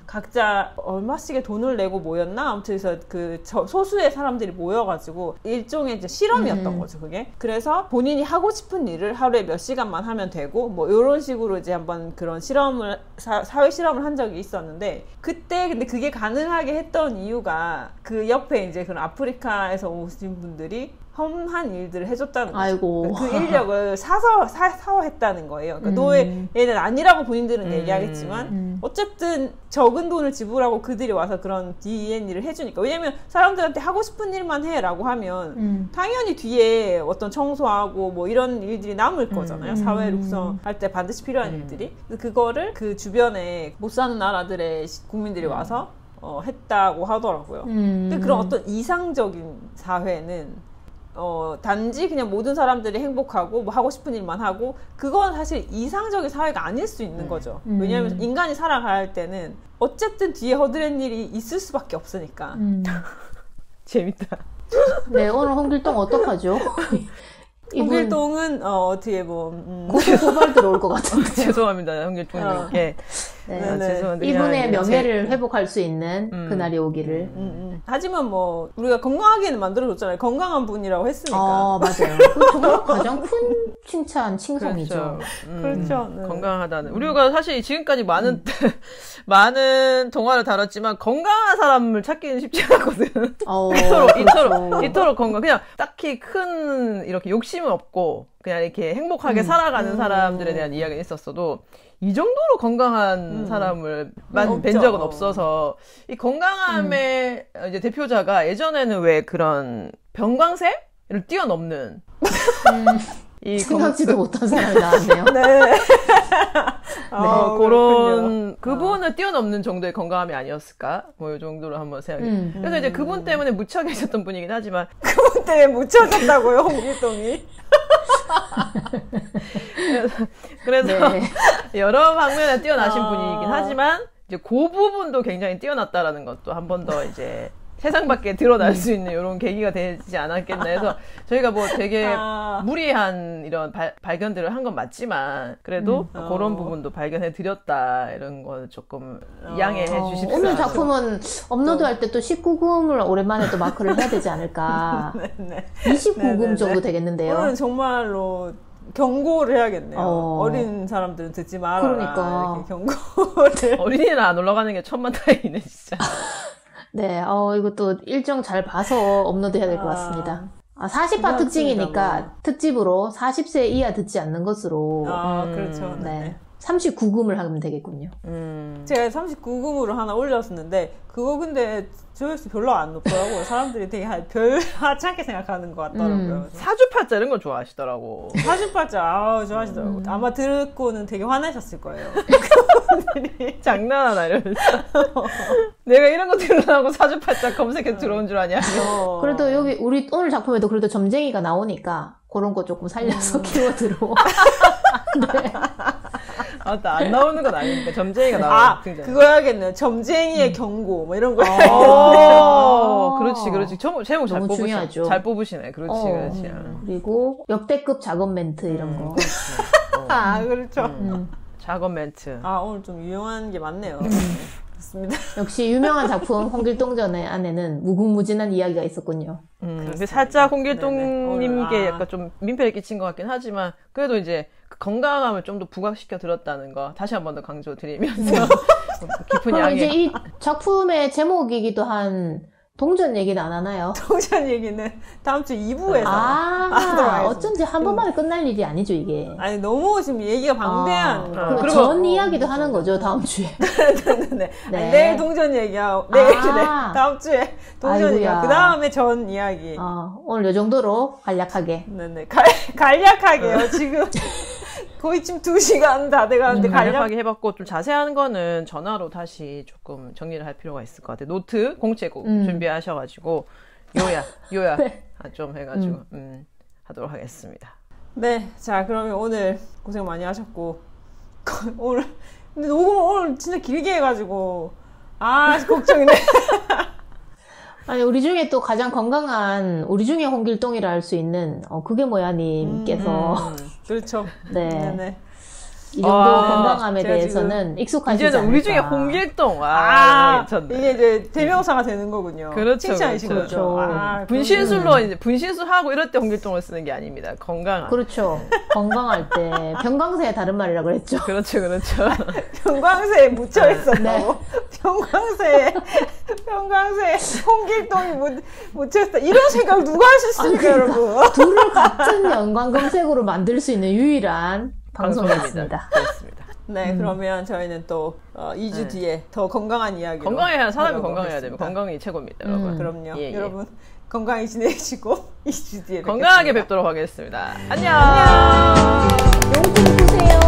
[SPEAKER 2] 각자 얼마씩의 돈을 내고 모였나? 아무튼 그래서 그 소수의 사람들이 모여가지고 일종의 이제 실험이었던 거죠, 그게. 그래서 본인이 하고 싶은 일을 하루에 몇 시간만 하면 되고 뭐 이런 식으로 이제 한번 그런 실험을 사회 실험을 한 적이 있었는데 그때 근데 그게 가능하게 했던 이유가 그 옆에 이제 그런 아프리카에서 오신 분들이 험한 일들을 해줬다는 거죠.
[SPEAKER 3] 아이고.
[SPEAKER 2] 그 인력을 사서 했다는 거예요. 그러니까 노예는 아니라고 본인들은 얘기하겠지만 어쨌든 적은 돈을 지불하고 그들이 와서 그런 D&E를 해주니까. 왜냐면 사람들한테 하고 싶은 일만 해라고 하면 당연히 뒤에 어떤 청소하고 뭐 이런 일들이 남을 거잖아요. 사회를 구성할 때 반드시 필요한 일들이. 그거를 그 주변에 못 사는 나라들의 국민들이 와서 했다고 하더라고요. 근데 그런 어떤 이상적인 사회는 단지 그냥 모든 사람들이 행복하고 뭐 하고 싶은 일만 하고 그건 사실 이상적인 사회가 아닐 수 있는 거죠. 왜냐하면 인간이 살아갈 때는 어쨌든 뒤에 허드렛 일이 있을 수밖에 없으니까.
[SPEAKER 1] 재밌다.
[SPEAKER 3] 네, 오늘 홍길동 어떡하죠?
[SPEAKER 2] 홍길동은 어떻게 뭐
[SPEAKER 3] 고발 들어올 것 같은데.
[SPEAKER 1] 죄송합니다, 홍길동님께.
[SPEAKER 3] 네.
[SPEAKER 1] 죄송한데
[SPEAKER 3] 이분의 명예를 회복할 수 있는 그날이 오기를.
[SPEAKER 2] 하지만 뭐 우리가 건강하게는 만들어줬잖아요. 건강한 분이라고 했으니까.
[SPEAKER 3] 맞아요. 그 정말 가장 큰 칭송이죠.
[SPEAKER 2] 그렇죠.
[SPEAKER 1] 네. 건강하다는. 우리가 사실 지금까지 많은 동화를 다뤘지만 건강한 사람을 찾기는 쉽지 않거든. 이토록 건강. 그냥 딱히 큰 이렇게 욕심은 없고 그냥 이렇게 행복하게 살아가는 사람들에 대한 이야기는 있었어도 이 정도로 건강한 사람을 뵌 적은 없어서 이 건강함의 이제 대표자가 예전에는 왜 그런 병광세를 뛰어넘는
[SPEAKER 3] 생각지도 못한 사람이 나왔네요.
[SPEAKER 2] 네.
[SPEAKER 1] 그런 그분을 뛰어넘는 정도의 건강함이 아니었을까? 뭐 이 정도로 한번 생각해. 그래서 이제 그분 때문에 묻혀 계셨던 분이긴 하지만
[SPEAKER 2] 그분 때문에 묻혀졌다고요, 홍길동이?
[SPEAKER 1] 그래서
[SPEAKER 3] 네.
[SPEAKER 1] 여러 방면에 뛰어나신 분이긴 하지만 이제 그 부분도 굉장히 뛰어났다라는 것도 한 번 더 이제 세상 밖에 드러날 수 있는 이런 계기가 되지 않았겠나 해서 저희가 뭐 되게 무리한 이런 발견들을 한 건 맞지만 그래도 그런 부분도 발견해 드렸다 이런 거 조금 양해해 주십시오.
[SPEAKER 3] 오늘 작품은 업로드할 때 또 19금을 오랜만에 또 마크를 해야 되지 않을까. 29금 정도 되겠는데요.
[SPEAKER 2] 오늘은 정말로 경고를 해야겠네요. 어린 사람들은 듣지 말아라.
[SPEAKER 3] 그러니까.
[SPEAKER 2] 이렇게 경고를.
[SPEAKER 1] 어린이는 안 올라가는 게 천만다행이네 진짜.
[SPEAKER 3] 네, 이것도 일정 잘 봐서 업로드 해야 될 것 같습니다. 40화 특징이니까 뭐. 특집으로 40세 이하 듣지 않는 것으로.
[SPEAKER 2] 그렇죠.
[SPEAKER 3] 네. 39금을 하면 되겠군요.
[SPEAKER 2] 제가 39금으로 하나 올렸었는데 그거 근데 조회수 별로 안 높더라고요. 사람들이 되게 별 하찮게 생각하는 것 같더라고요.
[SPEAKER 1] 사주팔자 이런 거 좋아하시더라고.
[SPEAKER 2] 사주팔자 좋아하시더라고요. 아마 듣고는 되게 화내셨을 거예요.
[SPEAKER 1] 그분들이 장난하나 이러면서 내가 이런 거 들으려고 사주팔자 검색해 들어온 줄 아냐.
[SPEAKER 3] 그래도 여기 우리 오늘 작품에도 그래도 점쟁이가 나오니까 그런 거 조금 살려서 키워드로. 네.
[SPEAKER 1] 맞다. 안 나오는 건 아니니까. 점쟁이가 나와요.
[SPEAKER 2] 그거 해야겠네요. 점쟁이의 경고, 뭐 이런 거.
[SPEAKER 1] 그렇지. 제목 잘 뽑으시네.
[SPEAKER 3] 중요하죠.
[SPEAKER 1] 잘 뽑으시네. 그렇지.
[SPEAKER 3] 그리고 역대급 작업 멘트 이런 거.
[SPEAKER 2] 그렇죠.
[SPEAKER 1] 작업 멘트.
[SPEAKER 2] 오늘 좀 유용한 게 많네요. 좋습니다.
[SPEAKER 3] 역시 유명한 작품 홍길동전의 안에는 무궁무진한 이야기가 있었군요.
[SPEAKER 1] 근데 살짝 홍길동님께 약간 좀 민폐를 끼친 것 같긴 하지만 그래도 이제 그 건강함을 좀 더 부각시켜 드렸다는 거 다시 한 번 더 강조드리면서 깊은 이야기.
[SPEAKER 3] 이제 이 작품의 제목이기도 한 동전 얘기는 안 하나요?
[SPEAKER 2] 동전 얘기는 다음 주 2부에서 하도록 하겠습니다.
[SPEAKER 3] 어쩐지 한 번만에 끝날 일이 아니죠 이게.
[SPEAKER 2] 아니 너무 지금 얘기가 방대한
[SPEAKER 3] 그리고 전 이야기도 하는 거죠 다음 주에.
[SPEAKER 2] 네. 내일 동전 얘기하고 내일 다음 주에 동전 얘기하고 그 다음에 전 이야기.
[SPEAKER 3] 오늘 요 정도로 간략하게.
[SPEAKER 2] 네네 간략하게요. 지금 거의 지금 2시간 다 돼가는데
[SPEAKER 1] 간략하게 해봤고 좀 자세한 거는 전화로 다시 조금 정리를 할 필요가 있을 것 같아요. 노트 공책 준비하셔가지고 요야
[SPEAKER 3] 네.
[SPEAKER 1] 좀 해가지고 하도록 하겠습니다.
[SPEAKER 2] 네, 자 그러면 오늘 고생 많이 하셨고 오늘 근데 녹음 오늘 진짜 길게 해가지고 걱정이네.
[SPEAKER 3] 아니 우리 중에 또 가장 건강한 우리 중에 홍길동이라 할 수 있는 그게 뭐야 님께서
[SPEAKER 2] 그렇죠.
[SPEAKER 3] 네.
[SPEAKER 2] 네네.
[SPEAKER 3] 이 정도 건강함에 대해서는 익숙하시지 않을까.
[SPEAKER 1] 이제는 우리 중에 홍길동.
[SPEAKER 2] 이게 이제 대명사가 되는 거군요.
[SPEAKER 1] 그렇죠.
[SPEAKER 2] 칭찬이신 거죠.
[SPEAKER 1] 분신술로 이제 분신술하고 이럴 때 홍길동을 쓰는 게 아닙니다. 건강한.
[SPEAKER 3] 그렇죠. 건강할 때 병강세의 다른 말이라 그랬죠.
[SPEAKER 1] 그렇죠.
[SPEAKER 2] 병강세에 묻혀 있었다고. 병강세에 홍길동이 묻혀 있다. 이런 생각 누가 하셨습니까, 여러분?
[SPEAKER 3] 둘을 같은 연관 검색으로 만들 수 있는 유일한 방송이었습니다.
[SPEAKER 1] 그렇습니다.
[SPEAKER 2] 네, 그러면 저희는 또 2주 뒤에 더 건강한 이야기로
[SPEAKER 1] 사람이 건강해야 됩니다. 건강이 최고입니다, 여러분.
[SPEAKER 2] 그럼요. 여러분 건강히 지내시고 2주 뒤에
[SPEAKER 1] 건강하게 뵙도록 하겠습니다. 안녕.
[SPEAKER 3] 용품 보세요.